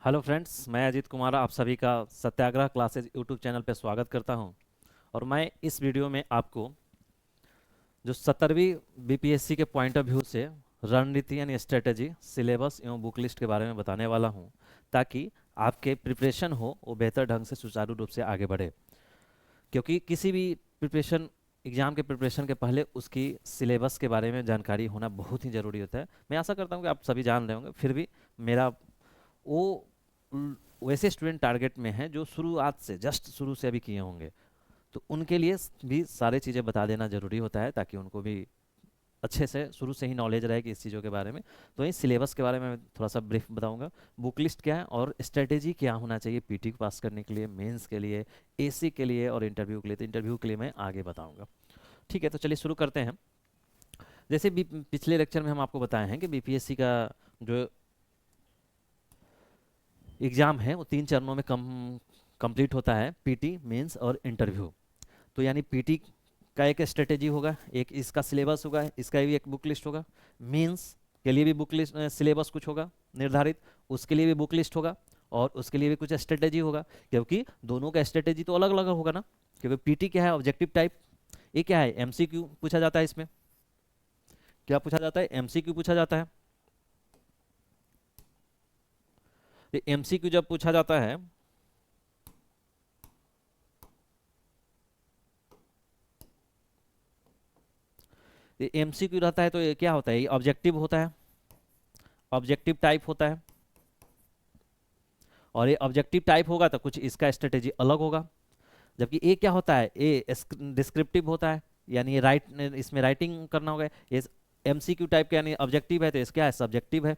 Hello friends, मैं अजीत कुमार आप सभी का सत्याग्रह क्लासेज यूट्यूब चैनल पर स्वागत करता हूं। और मैं इस वीडियो में आपको जो 17वीं बीपीएससी के पॉइंट ऑफ व्यू से रणनीति यानी स्ट्रेटजी, सिलेबस एवं बुक लिस्ट के बारे में बताने वाला हूं, ताकि आपके प्रिपरेशन हो वो बेहतर ढंग से सुचारू रूप से आगे बढ़े। क्योंकि किसी भी प्रिपरेशन एग्जाम के प्रिपरेशन के पहले उसकी सिलेबस के बारे में जानकारी होना बहुत ही ज़रूरी होता है। मैं आशा करता हूँ कि आप सभी जान रहे होंगे, फिर भी मेरा वो वैसे स्टूडेंट टारगेट में हैं जो शुरुआत से जस्ट शुरू से अभी किए होंगे, तो उनके लिए भी सारी चीज़ें बता देना ज़रूरी होता है, ताकि उनको भी अच्छे से शुरू से ही नॉलेज रहे कि इस चीज़ों के बारे में। तो इस सिलेबस के बारे में मैं थोड़ा सा ब्रीफ बताऊंगा, बुक लिस्ट क्या है और स्ट्रेटेजी क्या होना चाहिए पीटी को पास करने के लिए, मेंस के लिए, एसी के लिए और इंटरव्यू के लिए। तो इंटरव्यू के लिए मैं आगे बताऊंगा। ठीक है, तो चलिए शुरू करते हैं। जैसे पिछले लेक्चर में हम आपको बताए हैं कि बीपीएससी का जो एग्ज़ाम है वो 3 चरणों में कंप्लीट होता है, पीटी, मेंस और इंटरव्यू। तो यानी पीटी का एक स्ट्रेटेजी होगा, एक इसका सिलेबस होगा, इसका भी एक बुक लिस्ट होगा। मेंस के लिए भी बुक लिस्ट सिलेबस कुछ होगा निर्धारित, उसके लिए भी बुक लिस्ट होगा और उसके लिए भी कुछ स्ट्रेटेजी होगा। क्योंकि दोनों का स्ट्रेटेजी तो अलग अलग होगा ना, क्योंकि पीटी क्या है, ऑब्जेक्टिव टाइप। ये क्या है, एमसीक्यू पूछा जाता है। इसमें क्या पूछा जाता है, एमसीक्यू पूछा जाता है। एमसीक्यू जब पूछा जाता है एमसीक्यू रहता है, तो ये क्या होता है, ये ऑब्जेक्टिव होता है, ऑब्जेक्टिव टाइप होता है। और ये ऑब्जेक्टिव टाइप होगा तो कुछ इसका स्ट्रेटेजी अलग होगा। जबकि ये क्या होता है, ये डिस्क्रिप्टिव होता है, यानी ये इसमें राइटिंग करना होगा। ये एमसीक्यू टाइप का यानी ऑब्जेक्टिव है, तो इसका है सब्जेक्टिव है।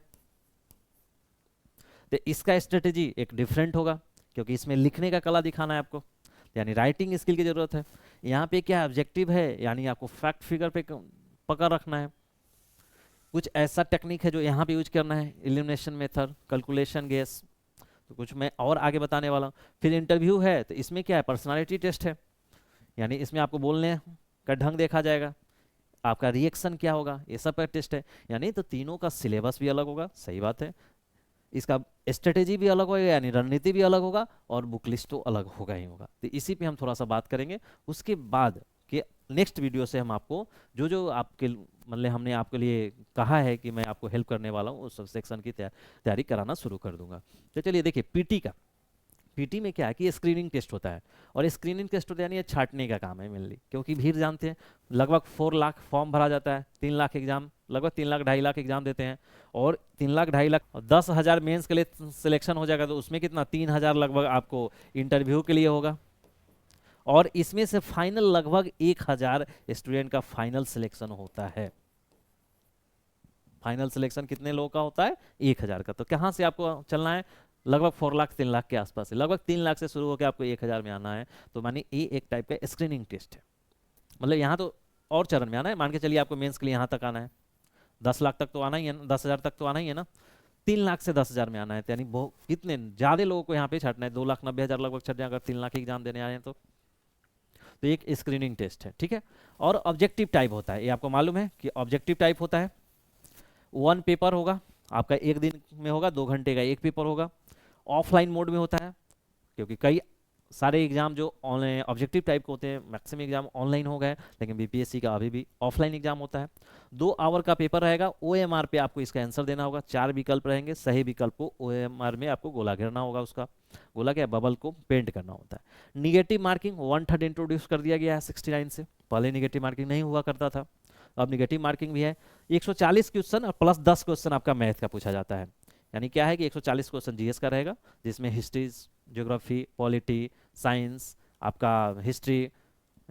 तो इसका स्ट्रेटेजी एक डिफरेंट होगा, क्योंकि इसमें लिखने का कला दिखाना है आपको, यानी राइटिंग स्किल की जरूरत है। यहाँ पे क्या ऑब्जेक्टिव है, यानी आपको फैक्ट फिगर पे पकड़ रखना है। कुछ ऐसा टेक्निक है जो यहाँ पे यूज करना है, इलिमिनेशन मेथड, कैलकुलेशन गेस। तो कुछ मैं और आगे बताने वाला हूँ। फिर इंटरव्यू है, तो इसमें क्या है, पर्सनालिटी टेस्ट है, यानी इसमें आपको बोलने का ढंग देखा जाएगा, आपका रिएक्शन क्या होगा, ये सब का टेस्ट है। यानी तो तीनों का सिलेबस भी अलग होगा, सही बात है। इसका स्ट्रेटेजी भी अलग होगा, यानी रणनीति भी अलग होगा, और बुक लिस्ट तो अलग होगा ही होगा। तो इसी पे हम थोड़ा सा बात करेंगे। उसके बाद के नेक्स्ट वीडियो से हम आपको जो जो आपके मतलब हमने आपके लिए कहा है कि मैं आपको हेल्प करने वाला हूँ, उस सब सेक्शन की तैयारी कराना शुरू कर दूंगा। तो चलिए देखिए, पीटी का, पीटी में क्या है कि स्क्रीनिंग टेस्ट होता है। और स्क्रीनिंग टेस्ट होता है यानी ये छांटने का काम है मेनली, क्योंकि भीड़ जानते हैं, लगभग 4 लाख फॉर्म भरा जाता है, 3 लाख एग्जाम, लगभग 3 लाख 2.5 लाख एग्जाम देते हैं। और 3 लाख 2.5 लाख और 10,000 मेंस के लिए सिलेक्शन हो जाएगा, तो उसमें कितना, 3,000 लगभग आपको इंटरव्यू के लिए होगा। और इसमें से फाइनल लगभग 1,000 स्टूडेंट का फाइनल सिलेक्शन होता है। फाइनल सिलेक्शन कितने लोगों का होता है, 1,000 का। तो कहाँ से आपको चलना है, लगभग 4 लाख 3 लाख के आसपास है, लगभग 3 लाख से शुरू होकर आपको 1,000 में आना है। तो मानिए ये एक टाइप का स्क्रीनिंग टेस्ट है। मतलब यहाँ तो और चरण में आना है, मान के चलिए आपको मेंस के लिए यहाँ तक आना है, 10 लाख तक तो आना ही है ना, 10,000 तक तो आना ही है ना, 3 लाख से 10,000 में आना है। तो यानी बहुत कितने ज़्यादा लोगों को यहाँ पे छाटना है, 2,90,000 लगभग छट जाए अगर 3 लाख एग्जाम देने आए हैं तो एक स्क्रीनिंग टेस्ट है, ठीक है। और ऑब्जेक्टिव टाइप होता है, ये आपको मालूम है कि ऑब्जेक्टिव टाइप होता है। 1 पेपर होगा आपका, एक दिन में होगा, 2 घंटे का एक पेपर होगा। ऑफलाइन मोड में होता है, क्योंकि कई सारे एग्जाम जो ऑनलाइन ऑब्जेक्टिव टाइप के होते हैं, मैक्सिमम एग्जाम ऑनलाइन हो गए, लेकिन बीपीएससी का अभी भी ऑफलाइन एग्जाम होता है। 2 आवर का पेपर रहेगा, ओएमआर पे आपको इसका आंसर देना होगा। 4 विकल्प रहेंगे, सही विकल्प को ओएमआर में आपको गोला घेरना होगा, उसका गोला क्या, बबल को पेंट करना होता है। निगेटिव मार्किंग 1/3 इंट्रोड्यूस कर दिया गया है 69 से, पहले निगेटिव मार्किंग नहीं हुआ करता था, अब निगेटिव मार्किंग भी है। 140 क्वेश्चन और प्लस 10 क्वेश्चन आपका मैथ का पूछा जाता है। यानी क्या है कि 140 क्वेश्चन जीएस का रहेगा, जिसमें हिस्ट्री, ज्योग्राफी, पॉलिटी, साइंस, आपका हिस्ट्री,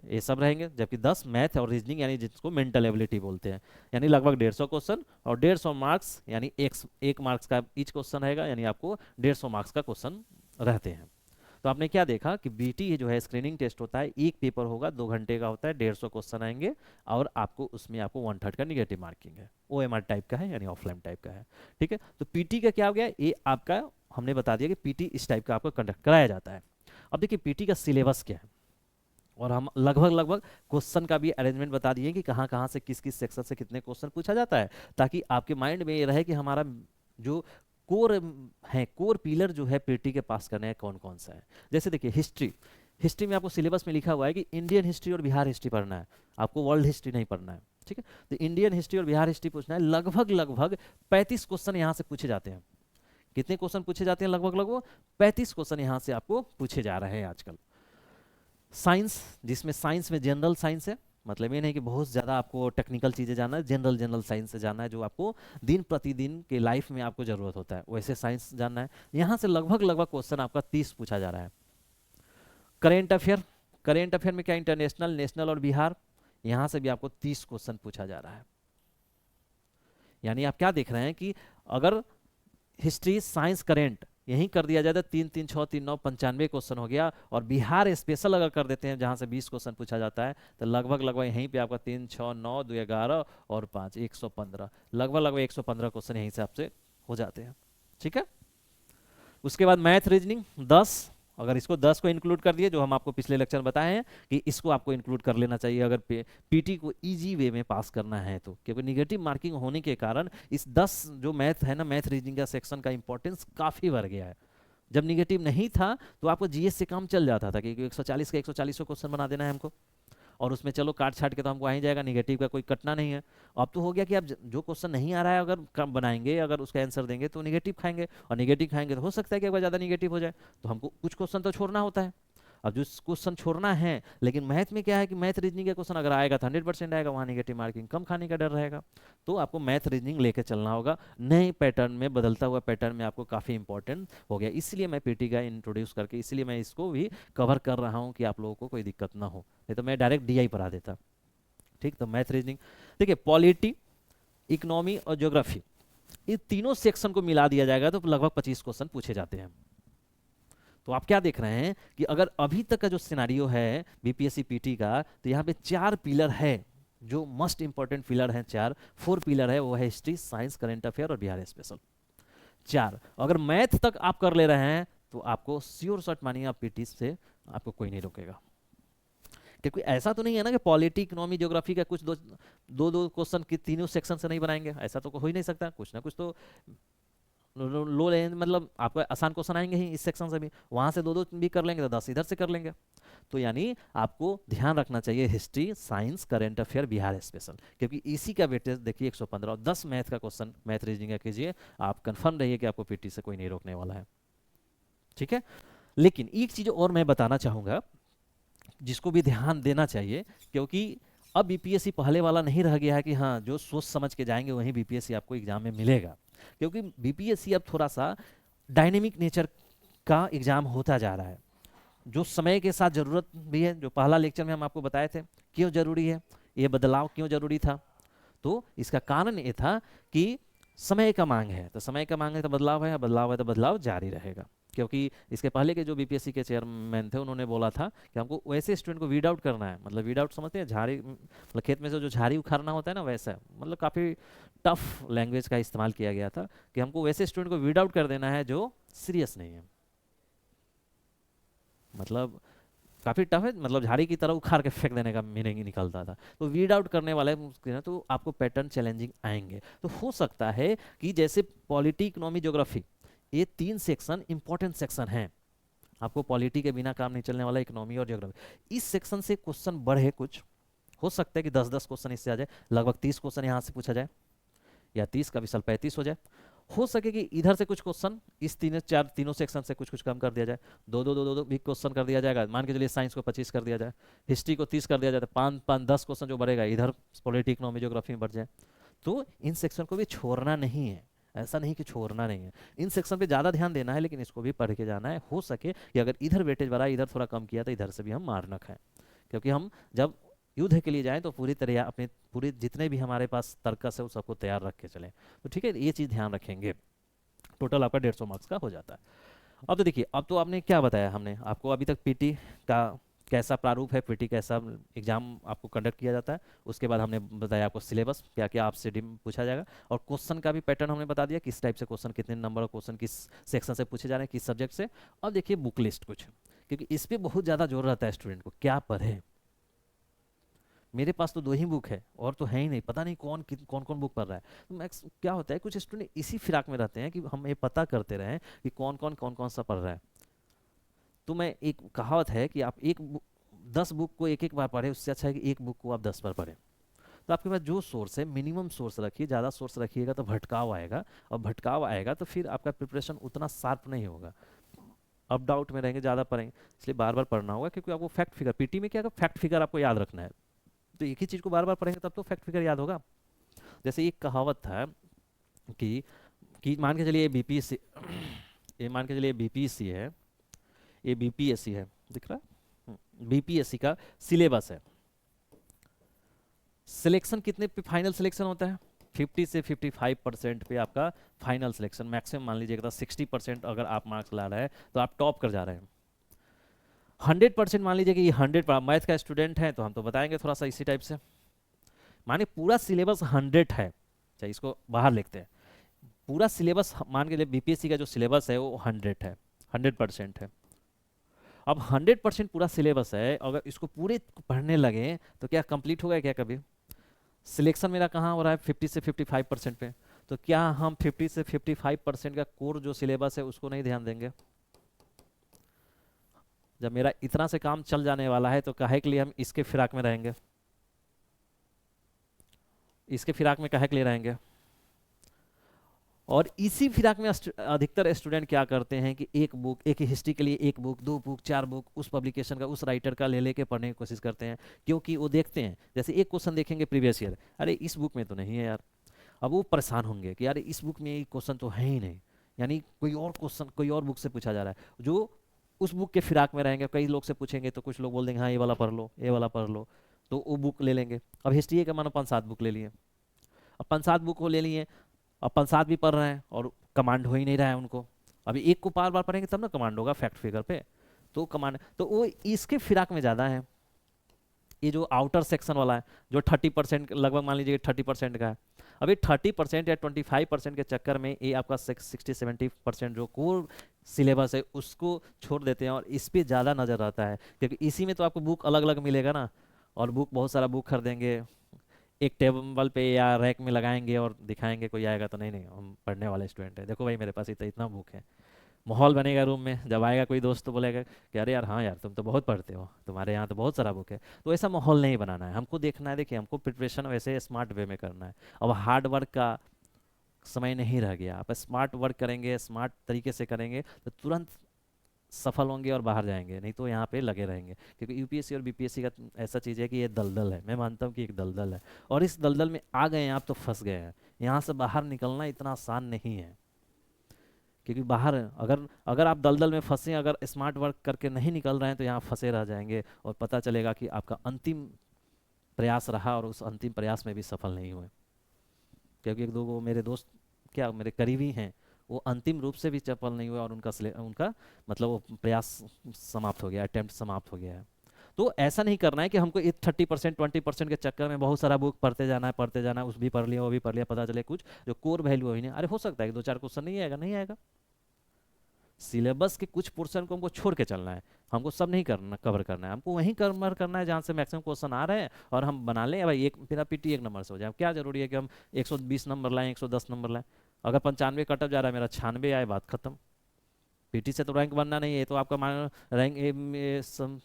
ये सब रहेंगे। जबकि 10 मैथ और रीजनिंग, यानी जिसको मेंटल एबिलिटी बोलते हैं। यानी लगभग 150 क्वेश्चन और 150 मार्क्स, यानी एक मार्क्स का ईच क्वेश्चन रहेगा, यानी आपको 150 मार्क्स का क्वेश्चन रहते हैं। तो आपने क्या देखा कि बीटी जो है स्क्रीनिंग टेस्ट होता है, एक पेपर होगा, 2 घंटे का होता है, 150 क्वेश्चन आएंगे, और आपको उसमें आपको 1/3 का निगेटिव मार्किंग है, ओएमआर टाइप का है, यानी ऑफलाइन टाइप का है, ठीक है। तो पीटी का क्या हो गया, ये आपका हमने बता दिया कि पीटी इस टाइप का आपको कंडक्ट कराया जाता है। अब देखिए पीटी का सिलेबस क्या है, और हम लगभग लगभग क्वेश्चन का भी अरेंजमेंट बता दिए कि कहाँ कहाँ से किस किस सेक्शन से कितने क्वेश्चन पूछा जाता है, ताकि आपके माइंड में ये रहे कि हमारा जो कोर है, कोर पिलर जो है पीटी के पास करने हैं कौन कौन सा है। जैसे देखिए हिस्ट्री, हिस्ट्री में आपको सिलेबस में लिखा हुआ है कि इंडियन हिस्ट्री और बिहार हिस्ट्री पढ़ना है, आपको वर्ल्ड हिस्ट्री नहीं पढ़ना है, ठीक है। तो इंडियन हिस्ट्री और बिहार हिस्ट्री पूछना है, लगभग लगभग 35 क्वेश्चन यहाँ से पूछे जाते हैं। कितने क्वेश्चन पूछे जाते हैं? लगभग लगभग 35 क्वेश्चन यहाँ से आपको पूछे जा रहे हैं आजकल। साइंस, जिसमें साइंस में जनरल साइंस है, मतलब ये नहीं कि बहुत ज़्यादा आपको टेक्निकल चीज़ें जानना है, जनरल जनरल साइंस से जानना है जो आपको दिन प्रतिदिन के लाइफ में आपको ज़रूरत होता है, वैसे साइंस जानना है। यहाँ से लगभग लगभग क्वेश्चन आपका 30 पूछा जा रहा है। करेंट अफेयर, करेंट अफेयर में क्या इंटरनेशनल, नेशनल और बिहार, यहाँ से भी आपको 30 क्वेश्चन पूछा जा रहा है। यानी आप क्या देख रहे हैं कि अगर हिस्ट्री, साइंस, करेंट यहीं कर दिया जाए तो 3 3 6 3 9 95 क्वेश्चन हो गया। और बिहार स्पेशल अगर कर देते हैं जहां से 20 क्वेश्चन पूछा जाता है तो लगभग लगभग यहीं पे आपका 3 6 9 2 11 और 5 115, लगभग लगभग 115 क्वेश्चन यहीं से आपसे हो जाते हैं, ठीक है। उसके बाद मैथ रीजनिंग 10, अगर इसको 10 को इंक्लूड कर दिए, जो हम आपको पिछले लेक्चर में बताए हैं कि इसको आपको इंक्लूड कर लेना चाहिए अगर पीटी को इजी वे में पास करना है तो, क्योंकि निगेटिव मार्किंग होने के कारण इस 10 जो मैथ है ना, मैथ रीजनिंग का सेक्शन का इंपॉर्टेंस काफ़ी बढ़ गया है। जब निगेटिव नहीं था तो आपको जीएस से काम चल जाता था कि 140 का 140 क्वेश्चन बना देना है हमको, और उसमें चलो काट छाट के तो हमको आ ही जाएगा, निगेटिव का कोई कटना नहीं है। अब तो हो गया कि आप जो क्वेश्चन नहीं आ रहा है अगर कम बनाएंगे, अगर उसका आंसर देंगे तो निगेटिव खाएंगे, और निगेटिव खाएंगे तो हो सकता है कि एक बार ज़्यादा निगेटिव हो जाए, तो हमको कुछ क्वेश्चन तो छोड़ना होता है। अब जो क्वेश्चन छोड़ना है, लेकिन मैथ में क्या है कि मैथ रीजनिंग का क्वेश्चन अगर आएगा तो 100% आएगा, वहाँ निगेटिव मार्किंग कम खाने का डर रहेगा। तो आपको मैथ रीजनिंग लेके चलना होगा, नए पैटर्न में, बदलता हुआ पैटर्न में आपको काफ़ी इंपॉर्टेंट हो गया। इसलिए मैं पीटी का इंट्रोड्यूस करके, इसलिए मैं इसको भी कवर कर रहा हूँ कि आप लोगों को कोई दिक्कत ना हो, नहीं तो मैं डायरेक्ट डीआई पढ़ा देता, ठीक। तो मैथ रीजनिंग, देखिए पॉलिटी, इकोनॉमी और ज्योग्राफी, ये तीनों सेक्शन को मिला दिया जाएगा तो लगभग 25 क्वेश्चन पूछे जाते हैं। तो आप क्या देख रहे हैं कि अगर अभी तक का जो सिनारियो है बीपीएससी पीटी का, तो यहाँ पे 4 पिलर है जो मस्ट इंपॉर्टेंट पिलर हैं, 4 पिलर है, वो है हिस्ट्री, साइंस, करंट अफेयर और बिहार स्पेशल। 4 अगर मैथ तक आप कर ले रहे हैं तो आपको श्योर शॉट मानिए, आप पीटी से आपको कोई नहीं रोकेगा। क्योंकि ऐसा तो नहीं है ना कि पॉलिटी, इकोनॉमी, ज्योग्राफी का कुछ दो क्वेश्चन की तीनों सेक्शन से नहीं बनाएंगे, ऐसा तो हो ही नहीं सकता। कुछ ना कुछ तो लो लेंगे, मतलब आपको आसान क्वेश्चन आएंगे ही इस सेक्शन से भी, वहां से 2 2 भी कर लेंगे तो 10 इधर से कर लेंगे। तो यानी आपको ध्यान रखना चाहिए history, science, current affair, Bihar special, क्योंकि इसी का वेटेज देखिए 115, और 10 मैथ का क्वेश्चन मैथ रीजनिंग का कीजिए, आप कंफर्म रहिए कि आपको पीटी से कोई नहीं रोकने वाला है, ठीक है। लेकिन एक चीज और मैं बताना चाहूंगा जिसको भी ध्यान देना चाहिए, क्योंकि अब बीपीएससी पहले वाला नहीं रह गया है कि हाँ जो सोच समझ के जाएंगे वहीं बीपीएससी आपको एग्जाम में मिलेगा। क्योंकि बीपीएससी अब थोड़ा सा डायनेमिक नेचर का एग्जाम होता जा रहा है, जो समय के साथ ज़रूरत भी है, जो पहला लेक्चर में हम आपको बताए थे क्यों ज़रूरी है, ये बदलाव क्यों ज़रूरी था। तो इसका कारण ये था कि समय का मांग है, तो समय का मांग है तो बदलाव है, बदलाव है तो बदलाव जारी रहेगा। क्योंकि इसके पहले के जो बीपीएससी के चेयरमैन थे उन्होंने बोला था कि हमको वैसे स्टूडेंट को वीड आउट करना है, मतलब वीड आउट समझते हैं, झाड़ी मतलब खेत में से जो झाड़ी उखाड़ना होता है ना, वैसा मतलब काफ़ी टफ लैंग्वेज का इस्तेमाल किया गया था कि हमको वैसे स्टूडेंट को वीड आउट कर देना है जो सीरियस नहीं है, मतलब काफ़ी टफ है, मतलब झाड़ी की तरह उखाड़ के फेंक देने का मीनिंग ही निकलता था। तो वीड आउट करने वाले तो आपको पैटर्न चैलेंजिंग आएंगे। तो हो सकता है कि जैसे पॉलिटी, इकोनॉमी, ज्योग्राफी, ये 3 सेक्शन इंपॉर्टेंट सेक्शन हैं, आपको पॉलिटी के बिना काम नहीं चलने वाला, इकोनॉमी और ज्योग्राफी, इस सेक्शन से क्वेश्चन बढ़े कुछ, हो सकता है कि 10-10 क्वेश्चन इससे आ जाए, लगभग 30 क्वेश्चन यहाँ से पूछा जाए, या 30 का विशाल 35 हो जाए। हो सके कि इधर से कुछ क्वेश्चन इस तीनों सेक्शन से कुछ कुछ कम कर दिया जाए, दो भी क्वेश्चन कर दिया जाएगा, मान के चलिए साइंस को 25 कर दिया जाए, हिस्ट्री को 30 कर दिया जाए, तो 5-5-10 क्वेश्चन जो बढ़ेगा इधर पॉलिटी, इकोनॉमी, ज्योग्राफी में बढ़ जाए। तो इन सेक्शन को भी छोड़ना नहीं है, ऐसा नहीं कि छोड़ना नहीं है, इन सेक्शन पे ज़्यादा ध्यान देना है, लेकिन इसको भी पढ़ के जाना है। हो सके कि अगर इधर वेटेज बढ़ा, इधर थोड़ा कम किया, तो इधर से भी हम मार न खाएं, क्योंकि हम जब युद्ध के लिए जाएं तो पूरी तरह अपने पूरे जितने भी हमारे पास तर्कस है वो सबको तैयार रख के चलें। तो ठीक है, ये चीज़ ध्यान रखेंगे। टोटल आपका 150 मार्क्स का हो जाता है। अब तो देखिए, अब तो आपने क्या बताया, हमने आपको अभी तक पीटी का कैसा प्रारूप है, पीटी कैसा एग्जाम आपको कंडक्ट किया जाता है, उसके बाद हमने बताया आपको सिलेबस क्या क्या आपसे पूछा जाएगा, और क्वेश्चन का भी पैटर्न हमने बता दिया, किस टाइप से क्वेश्चन, कितने नंबर क्वेश्चन किस सेक्शन से पूछे जा रहे हैं, किस सब्जेक्ट से। अब देखिए बुक लिस्ट कुछ, क्योंकि इस पर बहुत ज़्यादा जोर रहता है स्टूडेंट को क्या पढ़े। मेरे पास तो 2 ही बुक है और तो है ही नहीं, पता नहीं कौन कौन बुक पढ़ रहा है। तो मैक्स क्या होता है, कुछ स्टूडेंट इसी फिराक में रहते हैं कि हम ये पता करते रहें कि कौन कौन सा पढ़ रहा है। तो मैं एक कहावत है कि आप 10 बुक को एक एक बार पढ़े, उससे अच्छा है कि एक बुक को आप 10 बार पढ़ें। तो आपके पास जो सोर्स है मिनिमम सोर्स रखिए, ज़्यादा सोर्स रखिएगा तो भटकाव आएगा, और भटकाव आएगा तो फिर आपका प्रिपरेशन उतना शार्प नहीं होगा, अप डाउट में रहेंगे, ज़्यादा पढ़ेंगे। इसलिए बार बार पढ़ना होगा, क्योंकि आपको फैक्ट फिगर पीटी में क्या है, फैक्ट फिगर आपको याद रखना है। तो एक ही चीज़ को बार बार पढ़ेंगे तब तो फैक्ट फिगर याद होगा। जैसे एक कहावत था कि मान के चलिए बीपीएससी, ये मान के चलिए बीपीएससी है, ये बीपीएससी है, दिख रहा है, बीपीएससी का सिलेबस है। सिलेक्शन कितने पे फाइनल सिलेक्शन होता है, 50 से 55% पे आपका फाइनल सिलेक्शन, मैक्सिमम मान लीजिएगा 60% अगर आप मार्क्स ला रहे हैं तो आप टॉप कर जा रहे हैं। 100% मान लीजिए कि ये 100 मैथ का स्टूडेंट है तो हम तो बताएंगे थोड़ा सा इसी टाइप से। माने पूरा सिलेबस 100 है, चाहे इसको बाहर लिखते हैं, पूरा सिलेबस मान के लिए बीपीएससी का जो सिलेबस है वो 100 है, 100% है। अब 100% पूरा सिलेबस है, अगर इसको पूरे पढ़ने लगे तो क्या कंप्लीट होगा क्या कभी? सिलेक्शन मेरा कहाँ हो रहा है, 50 से 55% पे, तो क्या हम 50 से 55% का कोर जो सिलेबस है उसको नहीं ध्यान देंगे? जब मेरा इतना से काम चल जाने वाला है तो काहे के लिए हम इसके फिराक में रहेंगे, इसके फिराक में काहे के लिए रहेंगे? और इसी फिराक में अधिकतर स्टूडेंट क्या करते हैं कि एक बुक, एक ही हिस्ट्री के लिए एक बुक, 2 बुक, 4 बुक उस पब्लिकेशन का, उस राइटर का ले लेके पढ़ने की कोशिश करते हैं, क्योंकि वो देखते हैं जैसे एक क्वेश्चन देखेंगे प्रीवियस ईयर, अरे इस बुक में तो नहीं है यार, अब वो परेशान होंगे कि यार इस बुक में ये क्वेश्चन तो है ही नहीं, यानी कोई और क्वेश्चन कोई और बुक से पूछा जा रहा है, जो उस बुक के फिराक में रहेंगे। कई लोग से पूछेंगे तो कुछ लोग बोल देंगे हाँ ये वाला पढ़ लो, ये वाला पढ़ लो, तो वो बुक ले लेंगे। अब हिस्ट्री का मानो 5-7 बुक ले लिए, अब 5-7 बुक को ले लिए, अब 5-7 भी पढ़ रहे हैं और कमांड हो ही नहीं रहा है उनको। अभी एक को बार बार पढ़ेंगे तब ना कमांड होगा फैक्ट फिगर पे, तो कमांड तो वो इसके फिराक में ज़्यादा है। ये जो आउटर सेक्शन वाला है जो 30% लगभग मान लीजिए 30% का है, अभी 30% या 25% के चक्कर में ये आपका 60-70% जो कोर सिलेबस है उसको छोड़ देते हैं, और इस पे ज़्यादा नज़र रहता है, क्योंकि इसी में तो आपको बुक अलग अलग मिलेगा ना, और बुक बहुत सारा बुक खरीदेंगे, एक टेबल पे या रैक में लगाएंगे और दिखाएंगे, कोई आएगा तो नहीं नहीं हम पढ़ने वाले स्टूडेंट है, देखो भाई मेरे पास इतना बुक है। माहौल बनेगा रूम में, जब आएगा कोई दोस्त तो बोलेगा कि अरे यार हाँ यार तुम तो बहुत पढ़ते हो, तुम्हारे यहाँ तो बहुत सारा बुक है। तो ऐसा माहौल नहीं बनाना है, हमको देखना है, देखिए हमको प्रिपरेशन वैसे स्मार्ट वे में करना है। अब हार्ड वर्क का समय नहीं रह गया, आप स्मार्ट वर्क करेंगे, स्मार्ट तरीके से करेंगे तो तुरंत सफल होंगे और बाहर जाएंगे, नहीं तो यहाँ पे लगे रहेंगे। क्योंकि यूपीएससी और बीपीएससी का ऐसा चीज़ है कि ये दलदल है, मैं मानता हूँ कि एक दलदल है, और इस दलदल में आ गए हैं आप तो फंस गए हैं। यहाँ से बाहर निकलना इतना आसान नहीं है, क्योंकि बाहर अगर अगर आप दलदल में फंसे, अगर स्मार्ट वर्क करके नहीं निकल रहे हैं तो यहाँ फंसे रह जाएंगे, और पता चलेगा कि आपका अंतिम प्रयास रहा और उस अंतिम प्रयास में भी सफल नहीं हुए। क्योंकि 1-2 वो मेरे दोस्त, क्या मेरे करीबी हैं, वो अंतिम रूप से भी सफल नहीं हुए, और उनका मतलब वो प्रयास समाप्त हो गया, अटेम्प्ट समाप्त हो गया है। तो ऐसा नहीं करना है कि हमको 30% 20% के चक्कर में बहुत सारा बुक पढ़ते जाना है, उस भी पढ़ लिया वो भी पढ़ लिया, पता चले कुछ जो कोर वैल्यू ही नहीं। अरे हो सकता है कि 2-4 क्वेश्चन नहीं आएगा, नहीं आएगा, सिलेबस के कुछ पोर्शन को हमको छोड़ के चलना है, हमको सब नहीं करना, कवर करना है, हमको वहीं कवर करना है जहाँ से मैक्सिमम क्वेश्चन आ रहे हैं, और हम बना लें भाई एक मेरा पीटी 1 नंबर से हो जाए। क्या जरूरी है कि हम 120 नंबर लाएं, 110 नंबर लाएं? अगर 95 कटअप जा रहा है, मेरा 96 आए, बात खत्म। पीटी से तो रैंक बनना नहीं है, तो आपका मान रैंक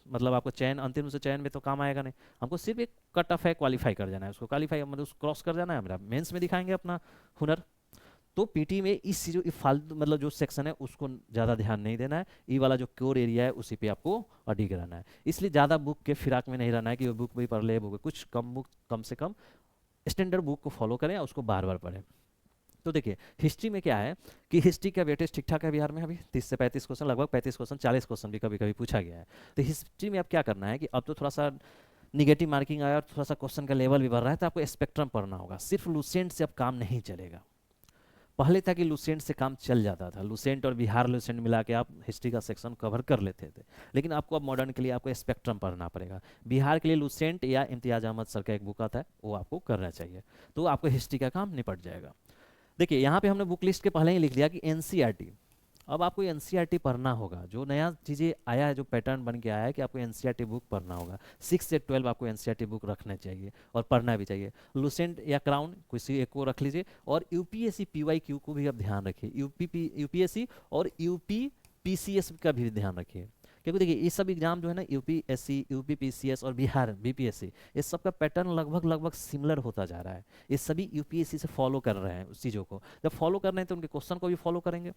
मतलब आपको चयन, अंतिम रूप से चयन में तो काम आएगा नहीं। हमको सिर्फ एक कट ऑफ है, क्वालिफाई कर जाना है, उसको क्वालिफाई मतलब उसको क्रॉस कर जाना है, मेरा मेंस में दिखाएंगे अपना हुनर। तो पीटी में इस चीज़ फालतू मतलब जो सेक्शन है उसको ज़्यादा ध्यान नहीं देना है, ई वाला जो कोर एरिया है उसी पे आपको अडिग रहना है। इसलिए ज़्यादा बुक के फिराक में नहीं रहना है कि वो बुक भी पढ़ ले, बुक कुछ कम बुक, कम से कम स्टैंडर्ड बुक को फॉलो करें और उसको बार बार पढ़ें। तो देखिए हिस्ट्री में क्या है कि हिस्ट्री का वेटेज ठीक ठाक है बिहार में, अभी 30 से 35 क्वेश्चन, लगभग 35 क्वेश्चन, 40 क्वेश्चन भी कभी कभी पूछा गया है। तो हिस्ट्री में अब क्या करना है कि अब तो थोड़ा सा निगेटिव मार्किंग आया और थोड़ा सा क्वेश्चन का लेवल भी बढ़ रहा है, तो आपको स्पेक्ट्रम पढ़ना होगा, सिर्फ लुसेंट से अब काम नहीं चलेगा। पहले था कि लुसेंट से काम चल जाता था, लुसेंट और बिहार लुसेंट मिला के आप हिस्ट्री का सेक्शन कवर कर लेते थे, लेकिन आपको अब मॉडर्न के लिए आपको स्पेक्ट्रम पढ़ना पड़ेगा। बिहार के लिए लुसेंट या इम्तियाज अहमद सर का एक बुक आता है वो आपको करना चाहिए, तो आपको हिस्ट्री का काम निपट जाएगा। देखिए यहाँ पे हमने बुक लिस्ट के पहले ही लिख दिया कि एनसीईआरटी, अब आपको एनसीईआरटी पढ़ना होगा, जो नया चीज़ें आया है, जो पैटर्न बन के आया है कि आपको एनसीईआरटी बुक पढ़ना होगा। 6 से 12 आपको एनसीईआरटी बुक रखना चाहिए और पढ़ना भी चाहिए। लुसेंट या क्राउन किसी एक को रख लीजिए, और यूपीएससी पीवाईक्यू को भी आप ध्यान रखिए, यूपीएससी और यूपीपीसीएस का भी ध्यान रखिए। क्योंकि देखिए ये सब एग्जाम जो है ना, यूपीएससी, यूपीपीसीएस और बिहार बीपीएससी, ये सब का पैटर्न लगभग लगभग सिमिलर होता जा रहा है। ये सभी यूपीएससी से फॉलो कर रहे हैं उस चीज़ों को। जब फॉलो कर रहे हैं तो उनके क्वेश्चन को भी फॉलो करेंगे।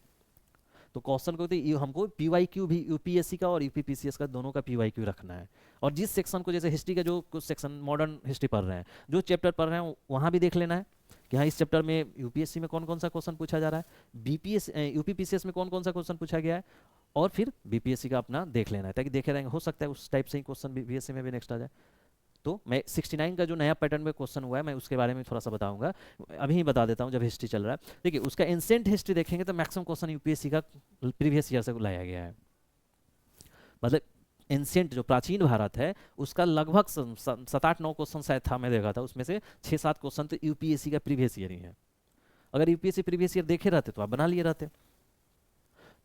तो क्वेश्चन को हमको पीवाईक्यू भी यूपीएससी का और यूपीपीसीएस का दोनों का पीवाईक्यू रखना है। और जिस सेक्शन को, जैसे हिस्ट्री का जो कुछ सेक्शन मॉडर्न हिस्ट्री पढ़ रहे हैं, जो चैप्टर पढ़ रहे हैं वहाँ भी देख लेना है कि हाँ इस चैप्टर में यूपीएससी में कौन कौन सा क्वेश्चन पूछा जा रहा है, बीपीएस यूपीपीसीएस में कौन कौन सा क्वेश्चन पूछा गया है, और फिर बीपीएससी का अपना देख लेना है, ताकि देखे रहेंगे हो सकता है उस टाइप से ही क्वेश्चन बीपीएससी में भी नेक्स्ट आ जाए। तो मैं 69 का जो नया पैटर्न में क्वेश्चन हुआ है, मैं उसके बारे में थोड़ा सा बताऊंगा, अभी ही बता देता हूँ जब हिस्ट्री चल रहा है। देखिए उसका एंसेंट हिस्ट्री देखेंगे तो मैक्सिमम क्वेश्चन यूपीएससी का प्रीवियस ईयर से लाया गया है। मतलब एंसेंट जो प्राचीन भारत है उसका लगभग 7-8-9 क्वेश्चन शायद था, मैं देखा था, उसमें से 6-7 क्वेश्चन तो यूपीएससी का प्रीवियस ईयर ही है। अगर यूपीएससी प्रीवियस ईयर देखे रहते तो आप बना लिए रहते।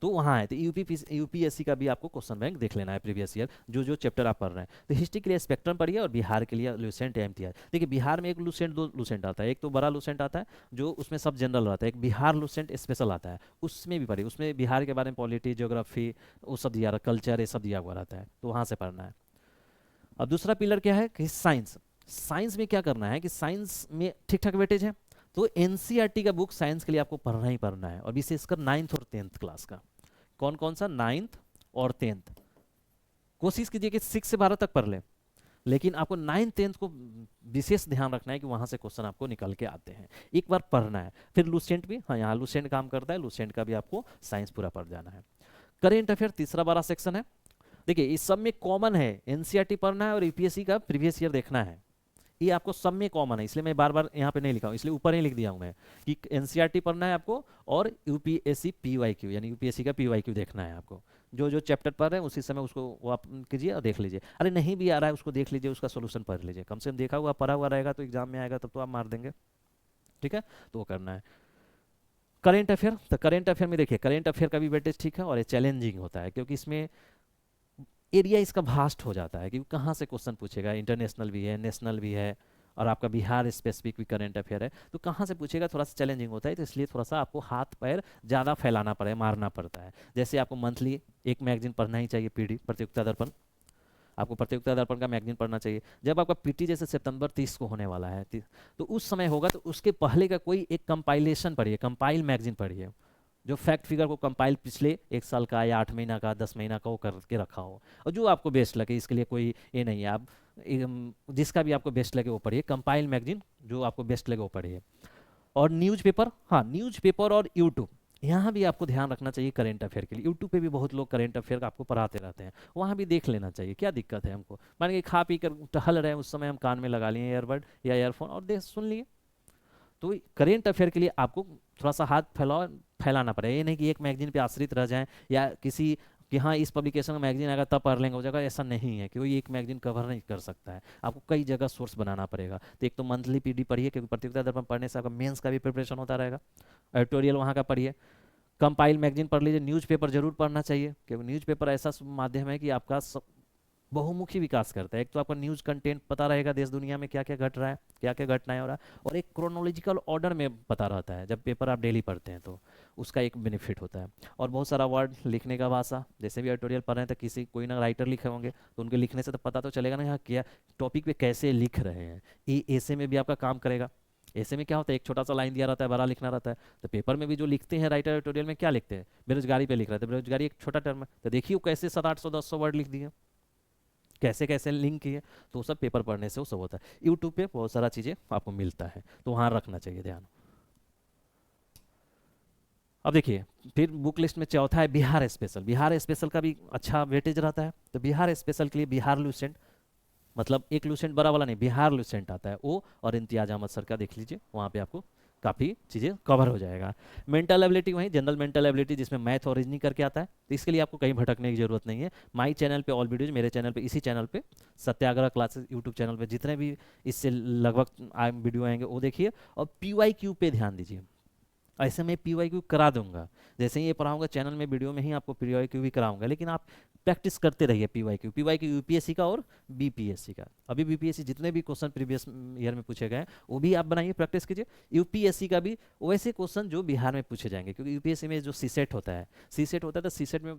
तो वहाँ है, तो यूपीएससी का भी आपको क्वेश्चन बैंक देख लेना है प्रीवियस ईयर, जो जो चैप्टर आप पढ़ रहे हैं। तो हिस्ट्री के लिए स्पेक्ट्रम पढ़िए और बिहार के लिए लुसेंट एमटीआर। देखिए बिहार में एक लुसेंट, दो लुसेंट आता है, एक तो बड़ा लुसेंट आता है जो उसमें सब जनरल रहता है, एक बिहार लुसेंट स्पेशल आता है, उसमें भी पढ़िए, उसमें बिहार के बारे में पॉलिटी, ज्योग्राफी, वो सब दिया, कल्चर, ये सब दिया हुआ रहता है, तो वहाँ से पढ़ना है। अब दूसरा पिलर क्या है कि साइंस। साइंस में क्या करना है कि साइंस में ठीक ठाक वेटेज है, तो एनसीईआरटी का बुक साइंस के लिए आपको पढ़ना ही पढ़ना है, और विशेषकर 9th और 10th क्लास का। कौन कौन सा? 9th और 10th। कोशिश कीजिए कि 6 से 12 तक पढ़ लें, लेकिन आपको 9th 10th को विशेष ध्यान रखना है कि वहाँ से क्वेश्चन आपको निकल के आते हैं, एक बार पढ़ना है। फिर लुसेंट भी, हाँ यहाँ लुसेंट काम करता है, लुसेंट का भी आपको साइंस पूरा पढ़ जाना है। करेंट अफेयर तीसरा बड़ा सेक्शन है। देखिए इस सब में कॉमन है, एनसीईआरटी पढ़ना है और यूपीएससी का प्रीवियस ईयर देखना है, ये आपको सब में कॉमन है, इसलिए मैं बार बार यहाँ पे नहीं लिखा हूँ, इसलिए ऊपर ही लिख दिया हूँ मैं कि एनसीईआरटी पढ़ना है आपको और यूपीएससी पीवाईक्यू यानी यूपीएससी का पीवाईक्यू देखना है आपको। जो जो चैप्टर पढ़ रहे हैं उसी समय उसको वो आप कीजिए और देख लीजिए। अरे नहीं भी आ रहा है उसको देख लीजिए, उसका सोल्यूशन पढ़ लीजिए, कम से कम देखा हुआ पढ़ा हुआ रहेगा तो एग्जाम में आएगा तब तो आप मार देंगे। ठीक है, तो वो करना है। करेंट अफेयर, तो करेंट अफेयर में देखिए करेंट अफेयर का भी वेटेज ठीक है, और ये चैलेंजिंग होता है क्योंकि इसमें एरिया इसका भास्ट हो जाता है कि कहाँ से क्वेश्चन पूछेगा, इंटरनेशनल भी है, नेशनल भी है, और आपका बिहार स्पेसिफिक भी करंट अफेयर है, तो कहाँ से पूछेगा, थोड़ा सा चैलेंजिंग होता है। तो इसलिए थोड़ा सा आपको हाथ पैर ज़्यादा फैलाना पड़े, मारना पड़ता है। जैसे आपको मंथली एक मैगजीन पढ़ना ही चाहिए, पीडी प्रतियोगिता दर्पण, आपको प्रतियोगिता दर्पण का मैगजीन पढ़ना चाहिए। जब आपका पीटी जैसे सितंबर 30 को होने वाला है तो उस समय होगा, तो उसके पहले का कोई एक कंपाइलेशन पढ़िए, कंपाइल मैगजीन पढ़िए, जो फैक्ट फिगर को कंपाइल पिछले 1 साल का या 8 महीना का 10 महीना का वो करके रखा हो, और जो आपको बेस्ट लगे, इसके लिए कोई ये नहीं है, आप जिसका भी आपको बेस्ट लगे वो पढ़िए, कंपाइल मैगजीन जो आपको बेस्ट लगे वो पढ़िए। और न्यूज़पेपर, हाँ न्यूज़पेपर और यूट्यूब, यहाँ भी आपको ध्यान रखना चाहिए करेंट अफेयर के लिए। यूट्यूब पे भी बहुत लोग करेंट अफेयर आपको पढ़ाते रहते हैं, वहाँ भी देख लेना चाहिए, क्या दिक्कत है हमको, मान के खा पी कर टहल रहे हैं उस समय हम कान में लगा लिए ईयरबड या ईयरफोन और देख सुन लिए। तो करेंट अफेयर के लिए आपको थोड़ा सा हाथ फैलाना पड़ेगा, ये नहीं कि एक मैगजीन पे आश्रित रह जाएं या किसी कि हाँ इस पब्लिकेशन का मैगजीन आएगा तब पढ़ लेंगे हो जाएगा, ऐसा नहीं है कि कोई एक मैगजीन कवर नहीं कर सकता है, आपको कई जगह सोर्स बनाना पड़ेगा। तो एक तो मंथली पीडी पढ़िए, क्योंकि प्रतियोगिता दर्पण पढ़ने से आपका मेंस का भी प्रिपरेशन होता रहेगा, एडिटोरियल वहाँ का पढ़िए, कंपाइल मैगजीन पढ़ लीजिए, न्यूज़पेपर जरूर पढ़ना चाहिए, क्योंकि न्यूज़पेपर ऐसा माध्यम है कि आपका बहुमुखी विकास करता है। एक तो आपका न्यूज़ कंटेंट पता रहेगा, देश दुनिया में क्या क्या घट रहा है, क्या क्या घटनाएं हो रहा है, और एक क्रोनोलॉजिकल ऑर्डर में पता रहता है जब पेपर आप डेली पढ़ते हैं, तो उसका एक बेनिफिट होता है। और बहुत सारा वर्ड लिखने का भाषा, जैसे भी एडिटोरियल पढ़ रहे हैं तो किसी कोई ना राइटर लिखे होंगे, तो उनके लिखने से तो पता तो चलेगा ना यहाँ क्या टॉपिक पे कैसे लिख रहे हैं। ये ऐसे में भी आपका काम करेगा। ऐसे में क्या होता है, एक छोटा सा लाइन दिया रहता है, बड़ा लिखना रहता है, तो पेपर में भी जो लिखते हैं राइटर एडिटोरियल में क्या लिखते हैं, बेरोजगारी पे लिख रहे थे, बेरोजगारी एक छोटा टर्म है, तो देखिए कैसे 700-800-1000 वर्ड लिख दिए, कैसे कैसे लिंक किए, तो सब पेपर पढ़ने से वो सब होता है। यूट्यूब पे बहुत सारा चीज़ें आपको मिलता है, तो वहाँ रखना चाहिए ध्यान। अब देखिए फिर बुक लिस्ट में चौथा है बिहार स्पेशल। बिहार स्पेशल का भी अच्छा वेटेज रहता है, तो बिहार स्पेशल के लिए बिहार लुसेंट, मतलब एक लुसेंट बड़ा वाला नहीं, बिहार लुसेंट आता है वो, और इम्तियाज अहमद सर का देख लीजिए, वहाँ पे आपको काफ़ी चीज़ें कवर हो जाएगा। मेंटल एबिलिटी वहीं जनरल मेंटल एबिलिटी, जिसमें मैथ और रीजनिंग करके आता है, तो इसके लिए आपको कहीं भटकने की जरूरत नहीं है। माई चैनल पे ऑल वीडियोज, मेरे चैनल पे, इसी चैनल पे सत्याग्रह क्लासेस यूट्यूब चैनल पे जितने भी इससे लगभग वीडियो आएंगे वो देखिए, और पीवाईक्यू पे ध्यान दीजिए। ऐसे मैं पीवाईक्यू करा दूंगा, जैसे ही ये पढ़ाऊंगा चैनल में वीडियो में ही आपको पीवाईक्यू भी कराऊंगा, लेकिन आप प्रैक्टिस करते रहिए पीवाईक्यू। पीवाईक्यू यूपीएससी का और बीपीएससी का। अभी बीपीएससी जितने भी क्वेश्चन प्रीवियस ईयर में पूछे गए हैं वो भी आप बनाइए, प्रैक्टिस कीजिए। यूपीएससी का भी वैसे क्वेश्चन जो बिहार में पूछे जाएंगे, क्योंकि यूपीएससी में जो सीसेट होता है, सीसेट होता है तो सीसेट में